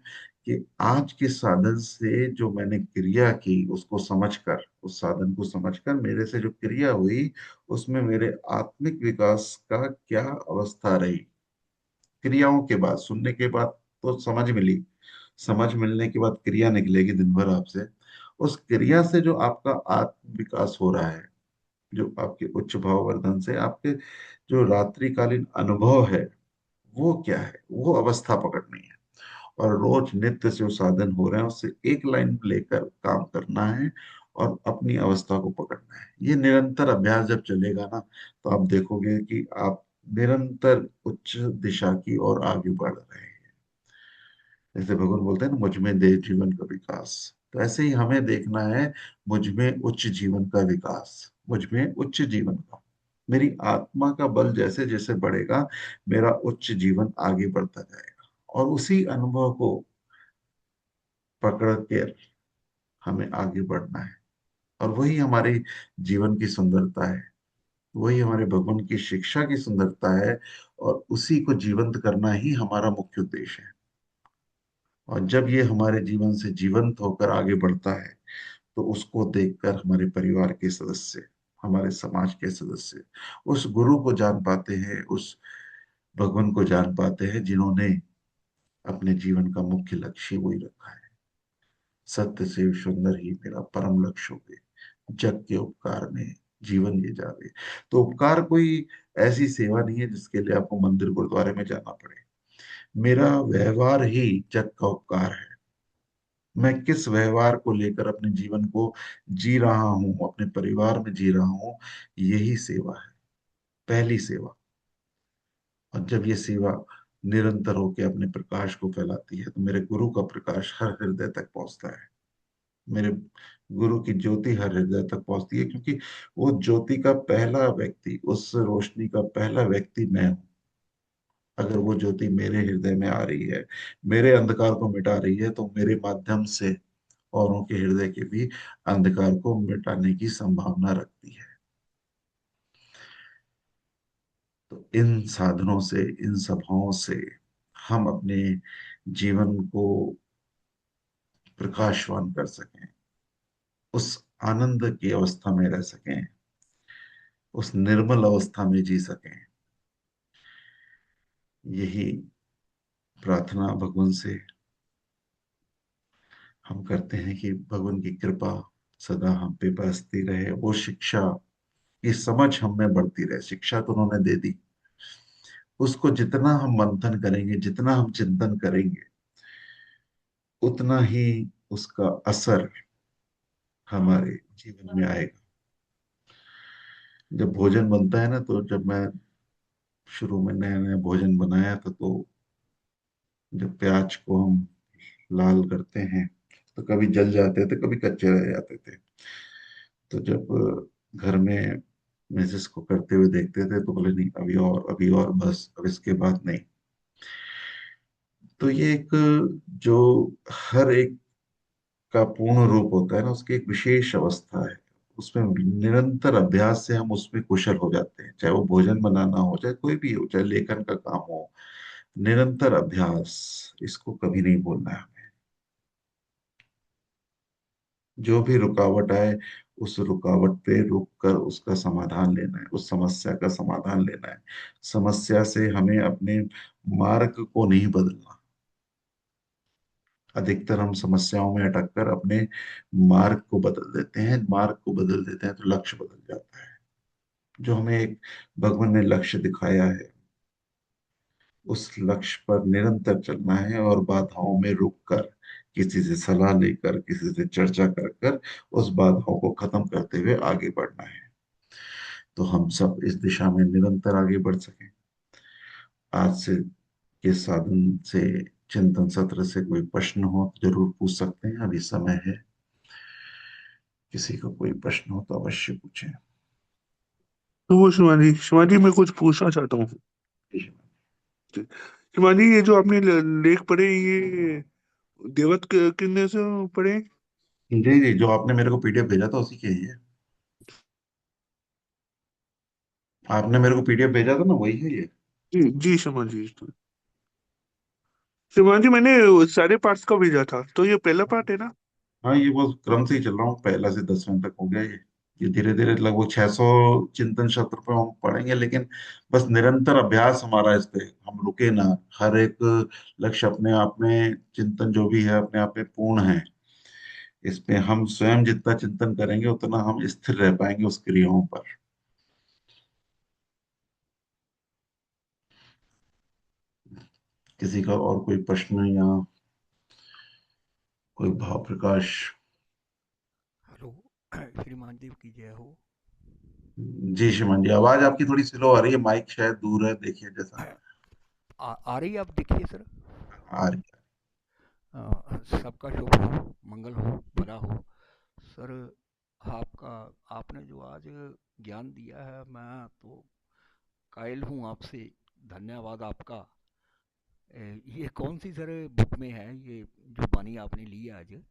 कि आज के साधन से जो मैंने क्रिया की, उसको समझकर, उस साधन को समझकर मेरे से जो क्रिया हुई, उसमें मेरे आत्मिक विकास का क्या अवस्था रही। क्रियाओं के बाद, सुनने के बाद तो समझ मिली, समझ मिलने के बाद क्रिया निकलेगी दिन भर आपसे। उस क्रिया से जो आपका आत्म विकास हो रहा है, जो आपके उच्च भाववर्धन से आपके जो रात्रिकालीन अनुभव है वो क्या है, वो अवस्था पकड़नी है। और रोज नित्य से जो साधन हो रहे हैं उससे एक लाइन लेकर काम करना है और अपनी अवस्था को पकड़ना है। ये निरंतर अभ्यास जब चलेगा ना, तो आप देखोगे कि आप निरंतर उच्च दिशा की ओर आगे बढ़ रहे हैं। जैसे भगवान बोलते हैं ना, मुझ में दे जीवन का विकास, तो ऐसे ही हमें देखना है मुझ में उच्च जीवन का विकास, मुझ में उच्च जीवन का। मेरी आत्मा का बल जैसे जैसे बढ़ेगा, मेरा उच्च जीवन आगे बढ़ता जाएगा। और उसी अनुभव को पकड़ के हमें आगे बढ़ना है। और वही हमारे जीवन की सुंदरता है, वही हमारे भगवान की शिक्षा की सुंदरता है। और उसी को जीवंत करना ही हमारा मुख्य उद्देश्य है। और जब ये हमारे जीवन से जीवंत होकर आगे बढ़ता है, तो उसको देखकर हमारे परिवार के सदस्य, हमारे समाज के सदस्य उस गुरु को जान पाते हैं, उस भगवान को जान पाते हैं जिन्होंने अपने जीवन का मुख्य लक्ष्य वही रखा है। सत्य से सुंदर ही मेरा परम लक्ष्य हो गए, जग के उपकार में जीवन ये जावे। तो उपकार कोई ऐसी सेवा नहीं है जिसके लिए आपको मंदिर गुरुद्वारे में जाना पड़े। मेरा व्यवहार ही जग का उपकार है। मैं किस व्यवहार को लेकर अपने जीवन को जी रहा हूं, अपने परिवार में जी रहा हूं, यही सेवा है, पहली सेवा। और जब ये सेवा निरंतर होकर अपने प्रकाश को फैलाती है, तो मेरे गुरु का प्रकाश हर हृदय तक पहुंचता है। मेरे गुरु की ज्योति हर हृदय तक पहुंचती है, क्योंकि वो ज्योति का पहला व्यक्ति, उस रोशनी का पहला व्यक्ति मैं हूं। अगर वो ज्योति मेरे हृदय में आ रही है, मेरे अंधकार को मिटा रही है, तो मेरे माध्यम से औरों के हृदय के भी अंधकार को मिटाने की संभावना रखती है। तो इन साधनों से, इन सभाओं से हम अपने जीवन को प्रकाशवान कर सकें, उस आनंद की अवस्था में रह सकें, उस निर्मल अवस्था में जी सकें। यही प्रार्थना भगवान से हम करते हैं कि भगवान की कृपा सदा हम पे बरसती रहे। वो शिक्षा की समझ हम में बढ़ती रहे। शिक्षा तो उन्होंने दे दी, उसको जितना हम मंथन करेंगे, जितना हम चिंतन करेंगे, उतना ही उसका असर हमारे जीवन में आएगा। जब भोजन बनता है ना, तो जब मैं शुरू में नया नया भोजन बनाया था, तो जब प्याज को हम लाल करते हैं, तो कभी जल जाते थे, कभी कच्चे रह जाते थे। तो जब घर में मिसेस को करते हुए देखते थे, तो बोले नहीं, अभी और, अभी और, बस अब इसके बाद नहीं। तो ये एक, जो हर एक का पूर्ण रूप होता है ना, उसकी एक विशेष अवस्था है। उसमें निरंतर अभ्यास से हम उसमें कुशल हो जाते हैं, चाहे वो भोजन बनाना हो, चाहे कोई भी हो, चाहे लेखन का काम हो। निरंतर अभ्यास, इसको कभी नहीं भूलना है हमें। जो भी रुकावट आए, उस रुकावट पे रुक कर उसका समाधान लेना है, उस समस्या का समाधान लेना है। समस्या से हमें अपने मार्ग को नहीं बदलना। अधिकतर हम समस्याओं में अटक कर अपने मार्ग को बदल देते हैं। मार्ग को बदल देते हैं तो लक्ष्य बदल जाता है। जो हमें एक भगवान ने लक्ष्य दिखाया है, उस लक्ष्य पर निरंतर चलना है, और बाधाओं में रुक कर, किसी से सलाह लेकर, किसी से चर्चा कर कर उस बाधाओं को खत्म करते हुए आगे बढ़ना है। तो हम सब इस दिशा में निरंतर आगे बढ़ सकें। आज से के साधन से, चिंतन सत्र से कोई प्रश्न हो तो जरूर पूछ सकते हैं, अभी समय है। किसी को कोई प्रश्न हो तो अवश्य पूछें। तो वो शिवानी मैं कुछ पूछना चाहता हूँ। शिवानी, ये जो आपने लेख पढ़े, ये देवत किन्ने से पढ़े? जी जी, जो आपने मेरे को पीडीएफ भेजा था उसी के ही है। आपने मेरे को पीडीएफ भेजा था ना, वही है ये। जी जी, शर्मा जी। शिवानी, मैंने सारे पार्ट्स का भेजा था, तो ये पहला पार्ट है ना? हाँ, ये वो क्रम से ही चल रहा हूँ, पहला से 10वें तक हो गया ये धीरे धीरे लगभग 600 चिंतन शस्त्र पे हम पढ़ेंगे, लेकिन बस निरंतर अभ्यास हमारा इस पे, हम रुके ना। हर एक लक्ष्य अपने आप में, चिंतन जो भी है अपने आप में पूर्ण है। इस पे हम स्वयं जितना चिंतन करेंगे, उतना हम स्थिर रह पाएंगे उस क्रियाओं पर। किसी का और कोई प्रश्न या कोई भाव प्रकाश? हेलो। श्रीमान देव की जय हो। जी श्रीमान जी, आवाज आपकी थोड़ी स्लो आ रही है, माइक शायद दूर है, देखिए जैसा। आ रही है, आप देखिए सर। आ रही सबका शुभ हो, मंगल हो, भला हो। सर, आपका आपने जो आज ज्ञान दिया है, मैं तो कायल हूँ आपसे। धन्यवाद आपका। ये कौन सी सर बुक में है ये जो बानी आपने ली है आज? है।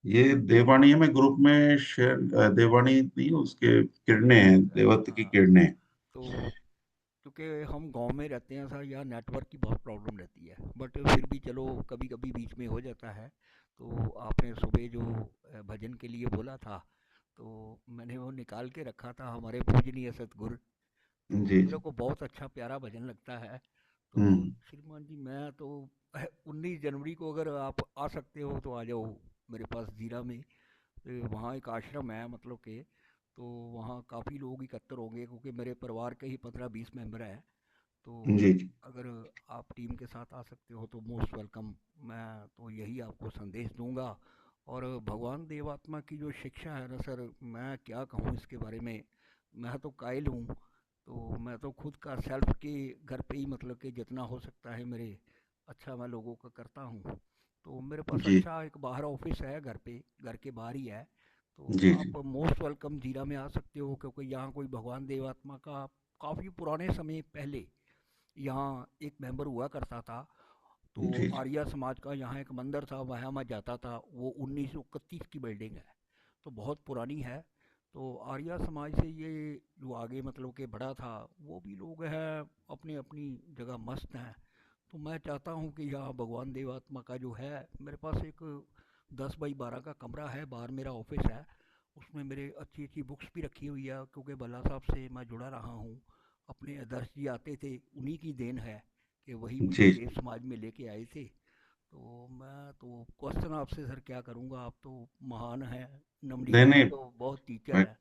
ये देववाणी है, मैं ग्रुप में शेयर, देववाणी नहीं, उसके किरणें हैं, अच्छा। देवत्व की किरणें। तो क्योंकि हम गांव में रहते हैं सर, यहाँ नेटवर्क की बहुत प्रॉब्लम रहती है, बट फिर भी चलो कभी कभी बीच में हो जाता है। तो आपने सुबह जो भजन के लिए बोला था, तो मैंने वो निकाल के रखा था, हमारे पूजनीय सतगुरु। तो जी मेरे जी। को बहुत अच्छा प्यारा भजन लगता है। तो हम्म। श्रीमान जी, मैं तो 19 जनवरी को अगर आप आ सकते हो तो आ जाओ मेरे पास जीरा में। वहाँ एक आश्रम है, मतलब के, तो वहाँ काफ़ी लोग एकत्र होंगे, क्योंकि मेरे परिवार के ही 15-20 मेंबर हैं। तो जी जी। अगर आप टीम के साथ आ सकते हो तो मोस्ट वेलकम। मैं तो यही आपको संदेश दूंगा। और भगवान देवात्मा की जो शिक्षा है ना सर, मैं क्या कहूँ इसके बारे में। मैं तो कायल हूँ। तो मैं तो खुद का सेल्फ के घर पे ही, मतलब कि जितना हो सकता है मेरे अच्छा मैं लोगों का करता हूँ। तो मेरे पास जी अच्छा एक बाहर ऑफिस है, घर पे, घर के बाहर ही है। तो जी। जी आप मोस्ट वेलकम जीरा में आ सकते हो, क्योंकि यहाँ कोई भगवान देवात्मा का काफ़ी पुराने समय पहले यहाँ एक मेंबर हुआ करता था। तो जी। जी आर्या समाज का यहाँ एक मंदिर था, वहाँ मैं जाता था। वो 1931 की बिल्डिंग है, तो बहुत पुरानी है। तो आर्या समाज से ये जो आगे मतलब कि बड़ा था, वो भी लोग हैं अपनी अपनी जगह मस्त हैं। तो मैं चाहता हूँ कि यहाँ भगवान देवात्मा का जो है, मेरे पास एक 10 बाई 12 का कमरा है, बाहर मेरा ऑफिस है। उसमें मेरे अच्छी अच्छी बुक्स भी रखी हुई है, क्योंकि भल्ला साहब से मैं जुड़ा रहा हूँ। अपने आदर्श जी आते थे, उन्हीं की देन है कि वही मुझे जी। देव समाज में लेके आए थे। तो मैं तो क्वेश्चन आपसे सर क्या करूँगा, आप तो महान हैं। नहीं नमनीत जी नहीं, तो बहुत टीचर मैं हैं,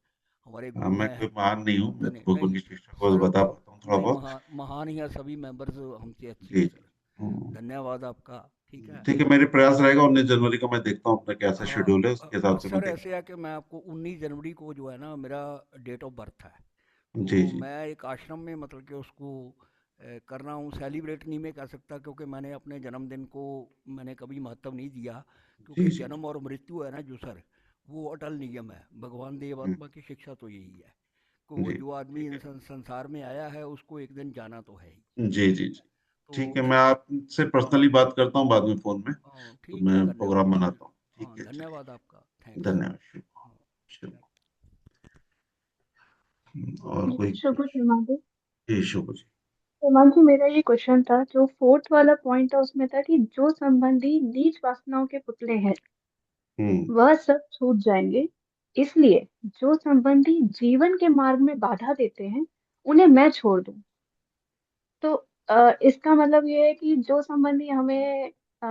हमारे हाँ, गुरु मैं हैं। कोई महान नहीं हूँ, मैं नहीं नहीं तो भगवान नहीं की शिक्षा को सर, बता पाता हूँ थोड़ा नहीं, बहुत। महान ही है, सभी मेंबर्स हमसे अच्छे जी हैं जी। सर। धन्यवाद आपका। ठीक है। ठीक है, मेरे प्रयास रहेगा, 19 जनवरी को मैं देखता हूँ अपना कैसा शेड्यूल है, उसके हिसाब से मैं सर देखता ऐसे है कि मैं आपको 19 जनवरी को जो है ना, मेरा डेट ऑफ बर्थ है। हूँ। जी तो जी। मैं एक आश्रम में, मतलब कि उसको कर रहा हूँ। सेलिब्रेट नहीं मैं कर सकता, क्योंकि मैंने अपने जन्मदिन को मैंने कभी महत्व नहीं दिया। जी क्योंकि जी। जन्म और मृत्यु है ना जो सर, वो अटल नियम है। भगवान हम्म, देवात्मा की शिक्षा तो यही है कि वो जी जो आदमी संसार में आया है, उसको एक दिन जाना तो है ही। जी जी जी। ठीक तो है, मैं आपसे पर्सनली बात करता हूँ बाद में फोन में, तो ठीक है, मैं धन्यवाद। प्रोग्राम ठीक। बनाता हूँ। ठीक हाँ, है, चलिए। धन्यवाद आपका। थैंक्स। धन्यवाद, शुभ। हाँ। शुभ। और जी, कोई शुभ कुछ? शर्मा जी। जी शुभ जी। शर्मा जी, मेरा ये क्वेश्चन था, जो फोर्थ वाला पॉइंट था उसमें था कि जो संबंधी नीच वासनाओं के पुतले हैं हम्म। वह सब छूट जाएंगे। इसलिए जो संबंधी जीवन के मार्ग में बाधा देते हैं उन्हें मैं छोड़ दूं। तो इसका मतलब ये है कि जो संबंधी अ,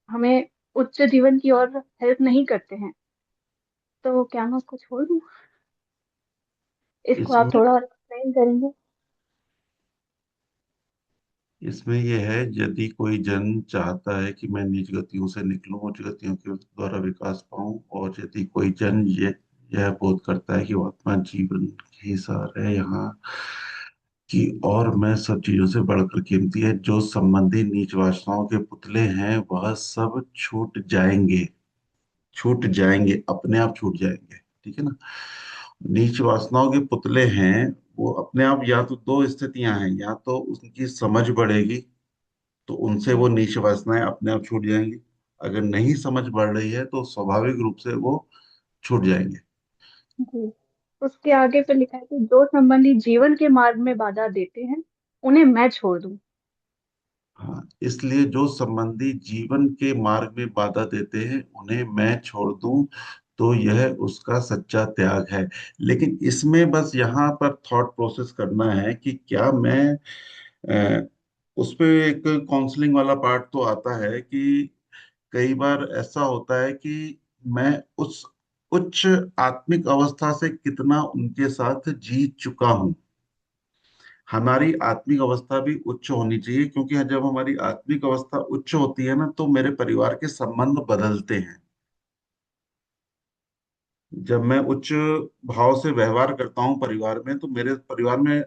हमें उच्च जीवन की ओर हेल्प नहीं करते हैं, तो क्या मैं उसको छोड़ दूं? इसको आप इसमें थोड़ा और एक्सप्लेन करेंगे? इसमें यह है, यदि कोई जन चाहता है कि मैं नीच गतियों से निकलूं, उच्च गतियों के द्वारा विकास पाऊं, और यदि कोई जन ये यह बोध करता है कि वो आत्मा जीवन ही सार है यहाँ की, और मैं सब चीजों से बढ़कर कीमती है, जो संबंधी नीच वासनाओं के पुतले हैं वह सब छूट जाएंगे। छूट जाएंगे, अपने आप छूट जाएंगे। ठीक है ना? नीच वासनाओं के पुतले हैं, वो अपने आप, या तो दो स्थितियां हैं, या तो उनकी समझ बढ़ेगी तो उनसे वो नीच वासनाएं अपने आप छूट जाएंगी। अगर नहीं समझ बढ़ रही है तो स्वाभाविक रूप से वो छूट जाएंगे। जी। उसके आगे पे लिखा है कि जो संबंधी जीवन के मार्ग में बाधा देते हैं उन्हें मैं छोड़ दूं। हाँ, इसलिए जो संबंधी जीवन के मार्ग में बाधा देते हैं उन्हें मैं छोड़ दूं, तो यह उसका सच्चा त्याग है। लेकिन इसमें बस यहाँ पर थॉट प्रोसेस करना है कि क्या मैं, अ, उस पे एक काउंसलिंग वाला पार्ट तो आता है कि कई बार ऐसा होता है कि मैं उस उच्च आत्मिक अवस्था से कितना उनके साथ जी चुका हूं। हमारी आत्मिक अवस्था भी उच्च होनी चाहिए, क्योंकि जब हमारी आत्मिक अवस्था उच्च होती है ना, तो मेरे परिवार के संबंध बदलते हैं। जब मैं उच्च भाव से व्यवहार करता हूँ परिवार में, तो मेरे परिवार में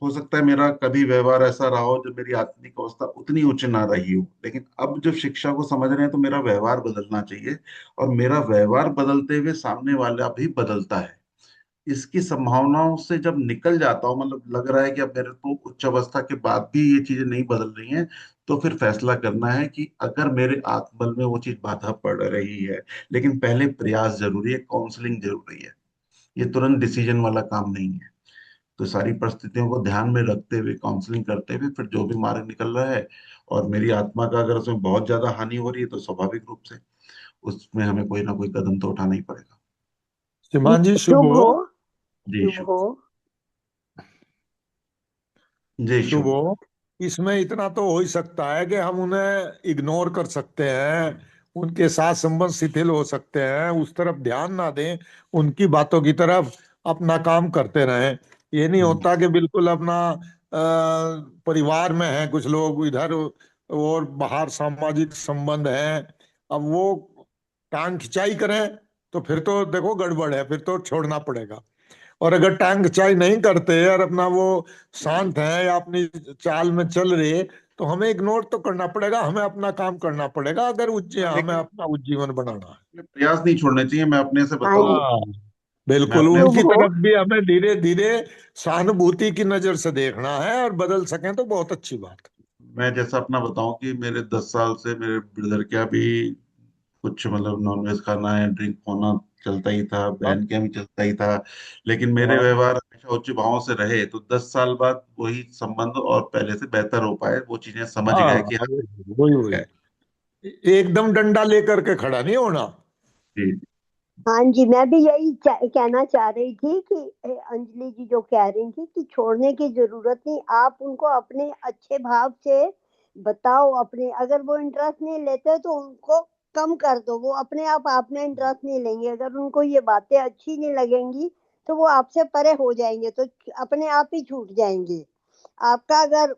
हो सकता है मेरा कभी व्यवहार ऐसा रहा हो जब मेरी आत्मिक अवस्था उतनी उच्च ना रही हो, लेकिन अब जब शिक्षा को समझ रहे हैं तो मेरा व्यवहार बदलना चाहिए। और मेरा व्यवहार बदलते हुए सामने वाला भी बदलता है। इसकी संभावनाओं से जब निकल जाता हूँ, मतलब लग रहा है कि अब मेरे को उच्च अवस्था के बाद भी ये चीजें नहीं बदल रही हैं, तो फिर फैसला करना है कि अगर मेरे आत्मबल में वो चीज बाधा पड़ रही है, लेकिन पहले प्रयास जरूरी है, काउंसलिंग जरूरी है। ये तुरंत डिसीजन वाला काम नहीं है। तो सारी परिस्थितियों को ध्यान में रखते हुए, काउंसलिंग करते हुए, फिर जो भी मार्ग निकल रहा है, और मेरी आत्मा का अगर उसमें बहुत ज्यादा हानि हो रही है, तो स्वाभाविक रूप से उसमें हमें कोई ना कोई कदम तो उठाना ही पड़ेगा। श्रीमान जी शुभ शुभ हो। हो। जी शुभ शुभ। हो। जी शुभ शुभ। हो। इसमें इतना तो हो ही सकता है कि हम उन्हें इग्नोर कर सकते हैं, उनके साथ संबंध शिथिल हो सकते हैं, उस तरफ ध्यान ना दें, उनकी बातों की तरफ अपना काम करते रहें। ये नहीं हम्म, होता कि बिल्कुल अपना परिवार में है कुछ लोग इधर और बाहर सामाजिक संबंध हैं, अब वो टांग खिंचाई करें तो फिर तो देखो गड़बड़ है, फिर तो छोड़ना पड़ेगा। और अगर टांग खिंचाई नहीं करते और अपना वो शांत है या अपनी चाल में चल रहे, तो हमें इग्नोर तो करना पड़ेगा, हमें अपना काम करना पड़ेगा अगर हमें लेकिन अपना उज्जीवन बनाना है। प्रयास नहीं छोड़ने चाहिए। मैं अपने से हाँ जी। बताऊं, हाँ, मैं बिल्कुल अपने शुभ उनकी हो। तरफ भी हमें धीरे धीरे सहानुभूति की नजर से देखना है, और बदल सकें तो बहुत अच्छी बात मैं जैसा अपना बताऊं कि मेरे 10 साल से मेरे ब्रदर क्या भी कुछ मतलब नॉनवेज खाना है, ड्रिंक होना चलता ही था, है। बहन के यहाँ भी चलता ही था। लेकिन मेरे हाँ व्यवहार हमेशा उच्च भावों से रहे, तो 10 साल बाद वही संबंध और पहले से बेहतर हो पाए। वो चीजें समझ हाँ, गए कि हाँ, वही है। वही एकदम डंडा लेकर के खड़ा नहीं होना। जी हाँ जी, मैं भी यही कहना चाह रही थी कि अंजलि जी जो कह रही थी कि छोड़ने की जरूरत नहीं, आप उनको अपने अच्छे भाव से बताओ। अपने अगर वो इंटरेस्ट नहीं लेते तो उनको कम कर दो, वो अपने आप में इंटरेस्ट नहीं लेंगे। अगर उनको ये बातें अच्छी नहीं लगेंगी तो वो आपसे परे हो जाएंगे, तो अपने आप ही छूट जाएंगे। आपका अगर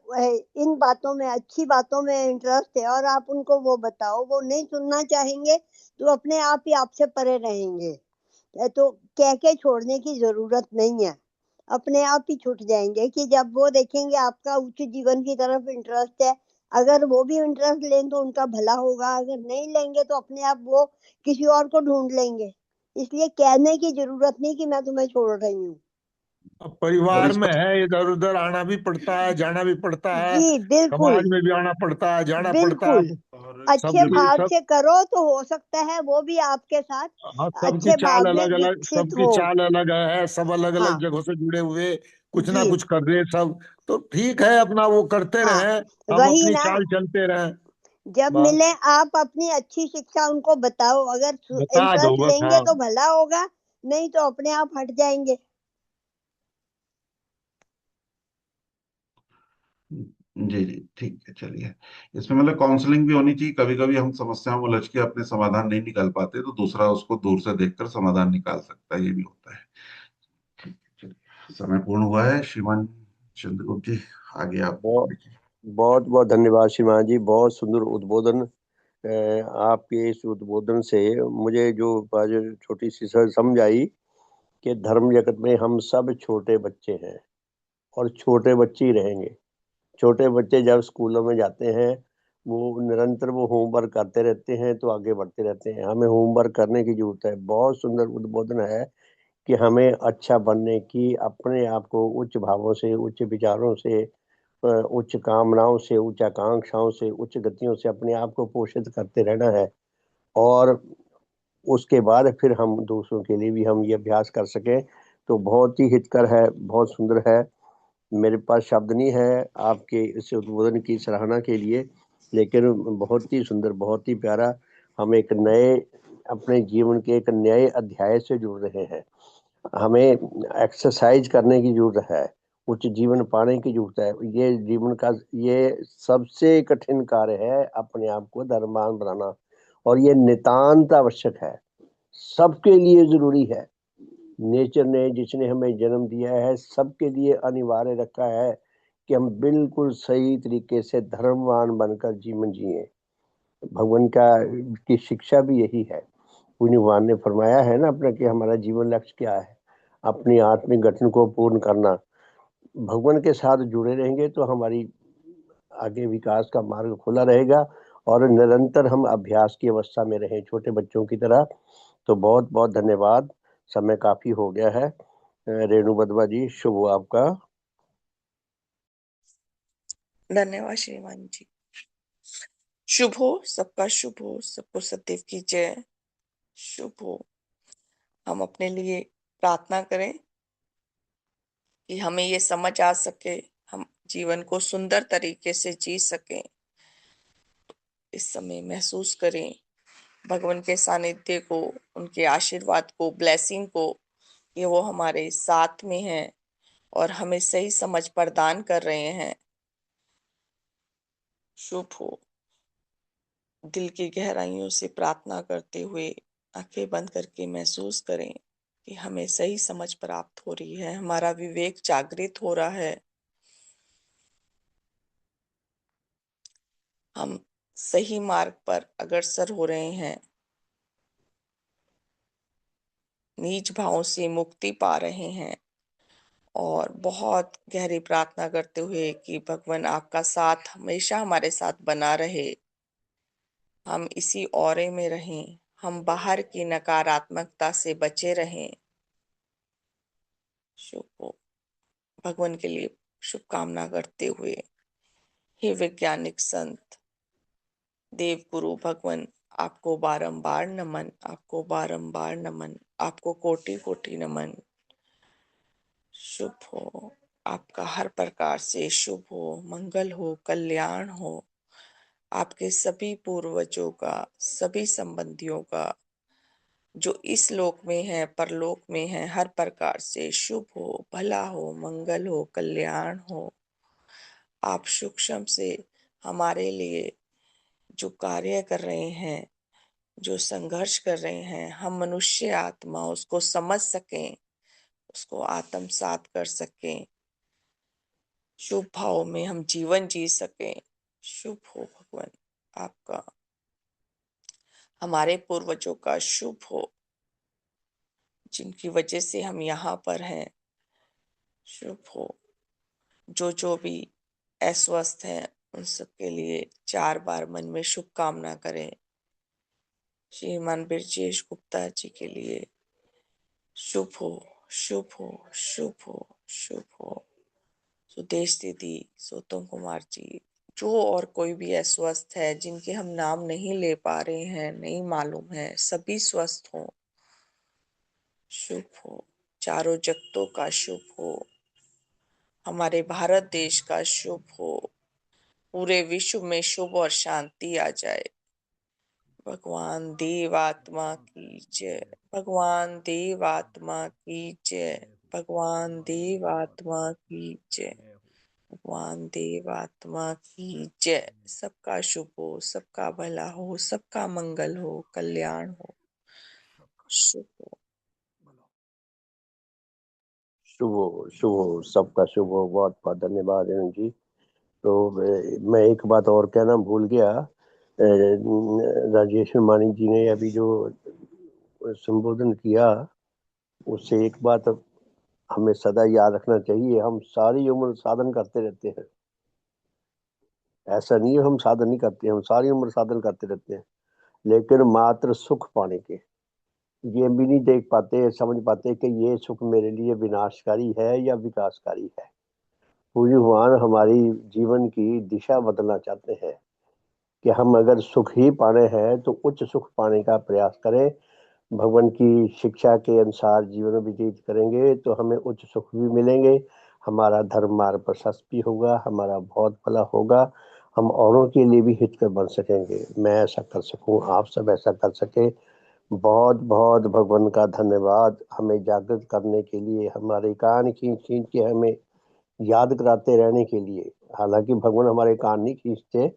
इन बातों में, अच्छी बातों में इंटरेस्ट है और आप उनको वो बताओ, वो नहीं सुनना चाहेंगे तो अपने आप ही आपसे परे रहेंगे। तो कह के छोड़ने की जरूरत नहीं है, अपने आप ही छूट जाएंगे। कि जब वो देखेंगे आपका उच्च जीवन की तरफ इंटरेस्ट है, अगर वो भी इंटरेस्ट लें तो उनका भला होगा, अगर नहीं लेंगे तो अपने आप वो किसी और को ढूंढ लेंगे। इसलिए कहने की जरूरत नहीं कि मैं तुम्हें छोड़ रही हूँ। अब और परिवार इस में है, इधर उधर आना भी पड़ता है, जाना भी पड़ता है, जी बिल्कुल। समाज में भी आना पड़ता है, जाना पड़ता बिल्कुल। है। और अच्छे सबकी भाव सब से करो तो हो सकता है वो भी आपके साथ हाँ, सबकी अच्छे चाल भाव में अलग अलग, विकसित सबकी हो। चाल अलग है, सब अलग अलग हाँ जगहों से जुड़े हुए, कुछ ना जी। कुछ कर रहे सब। तो ठीक है, अपना वो करते हाँ रहें, हम वही अपनी ना। चाल चलते रहें। जब बस मिले आप अपनी अच्छी शिक्षा उनको बताओ, अगर बता दो इंटरेस्ट बस। लेंगे हाँ, तो भला होगा, नहीं तो अपने आप हट जाएंगे। जी जी ठीक है, चलिए। इसमें मतलब काउंसलिंग भी होनी चाहिए। कभी कभी हम समस्याओं में उलझ के अपने समाधान नहीं निकाल पाते, तो दूसरा उसको दूर से देखकर समाधान निकाल सकता है, ये भी होता है। ठीक है, चलिए, समय पूर्ण हुआ है। श्रीमान चंद्रगुप्त जी, आगे आप बहुत देखिए। बहुत बहुत धन्यवाद श्रीमान जी, बहुत सुंदर उद्बोधन। आपके इस उद्बोधन से मुझे जो आज छोटी सी समझ आई कि धर्म जगत में हम सब छोटे बच्चे हैं और छोटे बच्चे ही रहेंगे। छोटे बच्चे जब स्कूलों में जाते हैं, वो निरंतर वो होमवर्क करते रहते हैं तो आगे बढ़ते रहते हैं। हमें होमवर्क करने की जरूरत है। बहुत सुंदर उद्बोधन है कि हमें अच्छा बनने की, अपने आप को उच्च भावों से, उच्च विचारों से, उच्च कामनाओं से, उच्च आकांक्षाओं से, उच्च गतियों से अपने आप को पोषित करते रहना है। और उसके बाद फिर हम दूसरों के लिए भी हम ये अभ्यास कर सकें, तो बहुत ही हितकर है, बहुत सुंदर है। मेरे पास शब्द नहीं है आपके इस उद्बोधन की सराहना के लिए, लेकिन बहुत ही सुंदर, बहुत ही प्यारा। हम एक नए, अपने जीवन के एक नए अध्याय से जुड़ रहे हैं। हमें एक्सरसाइज करने की जरूरत है, उच्च जीवन पाने की जरूरत है। ये जीवन का ये सबसे कठिन कार्य है, अपने आप को धर्मवान बनाना, और ये नितांत आवश्यक है, सबके लिए जरूरी है। नेचर ने, जिसने हमें जन्म दिया है, सबके लिए अनिवार्य रखा है कि हम बिल्कुल सही तरीके से धर्मवान बनकर जीवन जिए। भगवान की शिक्षा भी यही है। पुण्य भगवान ने फरमाया है ना अपना कि हमारा जीवन लक्ष्य क्या है, अपनी आत्मिक गठन को पूर्ण करना। भगवान के साथ जुड़े रहेंगे तो हमारी आगे विकास का मार्ग खुला रहेगा और निरंतर हम अभ्यास की अवस्था में रहें छोटे बच्चों की तरह। तो बहुत बहुत धन्यवाद, समय काफी हो गया है। रेणु बदवा जी, शुभ हो आपका। धन्यवाद श्रीमान जी। शुभ हो, सबका शुभ हो, सबको सदैव की जय। शुभ हो। हम अपने लिए प्रार्थना करें कि हमें ये समझ आ सके, हम जीवन को सुंदर तरीके से जी सकें। इस समय महसूस करें भगवान के सानिध्य को, उनके आशीर्वाद को, ब्लेसिंग को, कि वो हमारे साथ में हैं और हमें सही समझ प्रदान कर रहे हैं। शुभ हो। दिल की गहराइयों से प्रार्थना करते हुए आंखें बंद करके महसूस करें कि हमें सही समझ प्राप्त हो रही है, हमारा विवेक जागृत हो रहा है, हम सही मार्ग पर अग्रसर हो रहे हैं, नीच भावों से मुक्ति पा रहे हैं। और बहुत गहरी प्रार्थना करते हुए कि भगवान आपका साथ हमेशा हमारे साथ बना रहे, हम इसी औरे में रहें, हम बाहर की नकारात्मकता से बचे रहें। शुभ हो। भगवान के लिए शुभकामना करते हुए, हे वैज्ञानिक संत, देव गुरु भगवान, आपको बारंबार नमन, आपको बारंबार नमन, आपको कोटि कोटि नमन। शुभ हो। आपका हर प्रकार से शुभ हो, मंगल हो, कल्याण हो। आपके सभी पूर्वजों का, सभी संबंधियों का, जो इस लोक में है, परलोक में है, हर प्रकार से शुभ हो, भला हो, मंगल हो, कल्याण हो। आप सूक्ष्म से हमारे लिए जो कार्य कर रहे हैं, जो संघर्ष कर रहे हैं, हम मनुष्य आत्मा उसको समझ सकें, उसको आत्मसात कर सकें, शुभ भाव में हम जीवन जी सकें। शुभ हो भगवान आपका, हमारे पूर्वजों का शुभ हो, जिनकी वजह से हम यहाँ पर हैं। शुभ हो। जो भी अस्वस्थ हैं उन सबके लिए 4 बार मन में शुभकामना करें। श्रीमान ब्रजेश गुप्ता जी के लिए शुभ हो, शुभ हो, शुभ हो, शुभ हो। सुदेश दीदी, सोतम कुमार जी, जो और कोई भी अस्वस्थ है, जिनके हम नाम नहीं ले पा रहे हैं, नहीं मालूम है, सभी स्वस्थ हो। शुभ हो। चारों जगतों का शुभ हो, हमारे भारत देश का शुभ हो, पूरे विश्व में शुभ और शांति आ जाए। भगवान देव आत्मा की जय, भगवान देव आत्मा की जय, भगवान देव आत्मा की जय, भगवान देव आत्मा की जय। सबका शुभ हो, सबका भला हो, सबका मंगल हो, कल्याण हो। शुभ हो। शुभ हो, शुभ हो, सबका शुभ हो। बहुत बहुत धन्यवाद रेणु जी। तो मैं एक बात और कहना भूल गया। राजेश मानी जी ने अभी जो संबोधन किया, उससे एक बात हमें सदा याद रखना चाहिए, हम सारी उम्र साधन करते रहते हैं। ऐसा नहीं है हम साधन नहीं करते, हम सारी उम्र साधन करते रहते हैं, लेकिन मात्र सुख पाने के ये भी नहीं देख पाते, समझ पाते कि ये सुख मेरे लिए विनाशकारी है या विकासकारी है। पूज्य भगवान हमारी जीवन की दिशा बदलना चाहते हैं कि हम अगर सुख ही पाने हैं तो उच्च सुख पाने का प्रयास करें। भगवान की शिक्षा के अनुसार जीवन व्यतीत करेंगे तो हमें उच्च सुख भी मिलेंगे, हमारा धर्म मार्ग प्रशस्त भी होगा, हमारा बहुत भला होगा, हम औरों के लिए भी हितकर बन सकेंगे। मैं ऐसा कर सकूं, आप सब ऐसा कर सके। बहुत बहुत भगवान का धन्यवाद हमें जागृत करने के लिए, हमारे कान खींच खींच के हमें याद कराते रहने के लिए। हालांकि भगवान हमारे कान नहीं खींचते,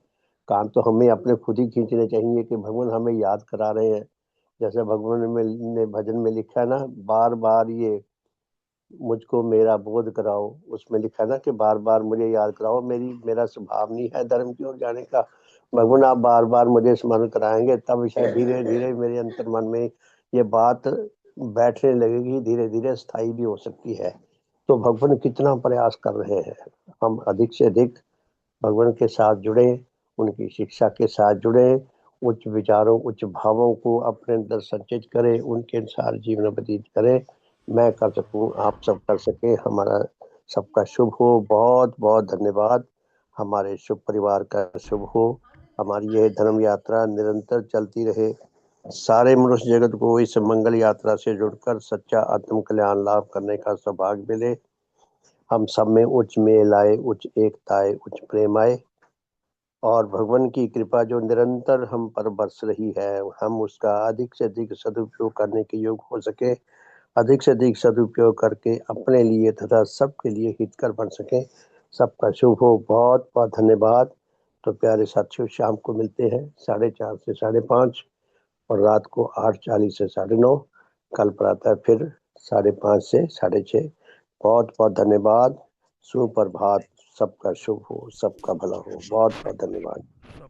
कान तो हमें अपने खुद ही खींचने चाहिए कि भगवान हमें याद करा रहे हैं। जैसे भगवान में ने भजन में लिखा है ना, बार बार ये मुझको मेरा बोध कराओ। उसमें लिखा है ना कि बार बार मुझे याद कराओ, मेरा स्वभाव नहीं है धर्म की ओर जाने का। भगवान आप बार बार मुझे स्मरण कराएंगे, तब शायद धीरे धीरे मेरे अंतर मन में ये बात बैठने लगेगी, धीरे धीरे स्थायी भी हो सकती है। तो भगवान कितना प्रयास कर रहे हैं, हम अधिक से अधिक भगवान के साथ जुड़े, उनकी शिक्षा के साथ जुड़े, उच्च विचारों उच्च भावों को अपने अंदर संचित करें, उनके अनुसार जीवन व्यतीत करें। मैं कर सकूं, आप सब कर सके, हमारा सबका शुभ हो। बहुत बहुत धन्यवाद। हमारे शुभ परिवार का शुभ हो। हमारी यह धर्म यात्रा निरंतर चलती रहे। सारे मनुष्य जगत को इस मंगल यात्रा से जुड़कर सच्चा आत्म कल्याण लाभ करने का सौभाग्य मिले। हम सब में उच्च मेल आए, उच्च एकता आए, उच्च प्रेम आए, और भगवान की कृपा जो निरंतर हम पर बरस रही है, हम उसका अधिक से अधिक सदुपयोग करने के योग हो सके, अधिक से अधिक सदुपयोग करके अपने लिए तथा सबके लिए हितकर बन सके। सबका शुभ हो। बहुत बहुत धन्यवाद। तो प्यारे साथियों, शाम को मिलते हैं 4:30 से 5:30 और रात को 8:40 से 9:30। कल प्रातः फिर 5:30 से 6:30। बहुत बहुत धन्यवाद। सुप्रभात। सबका शुभ हो, सबका भला हो। बहुत बहुत धन्यवाद। सब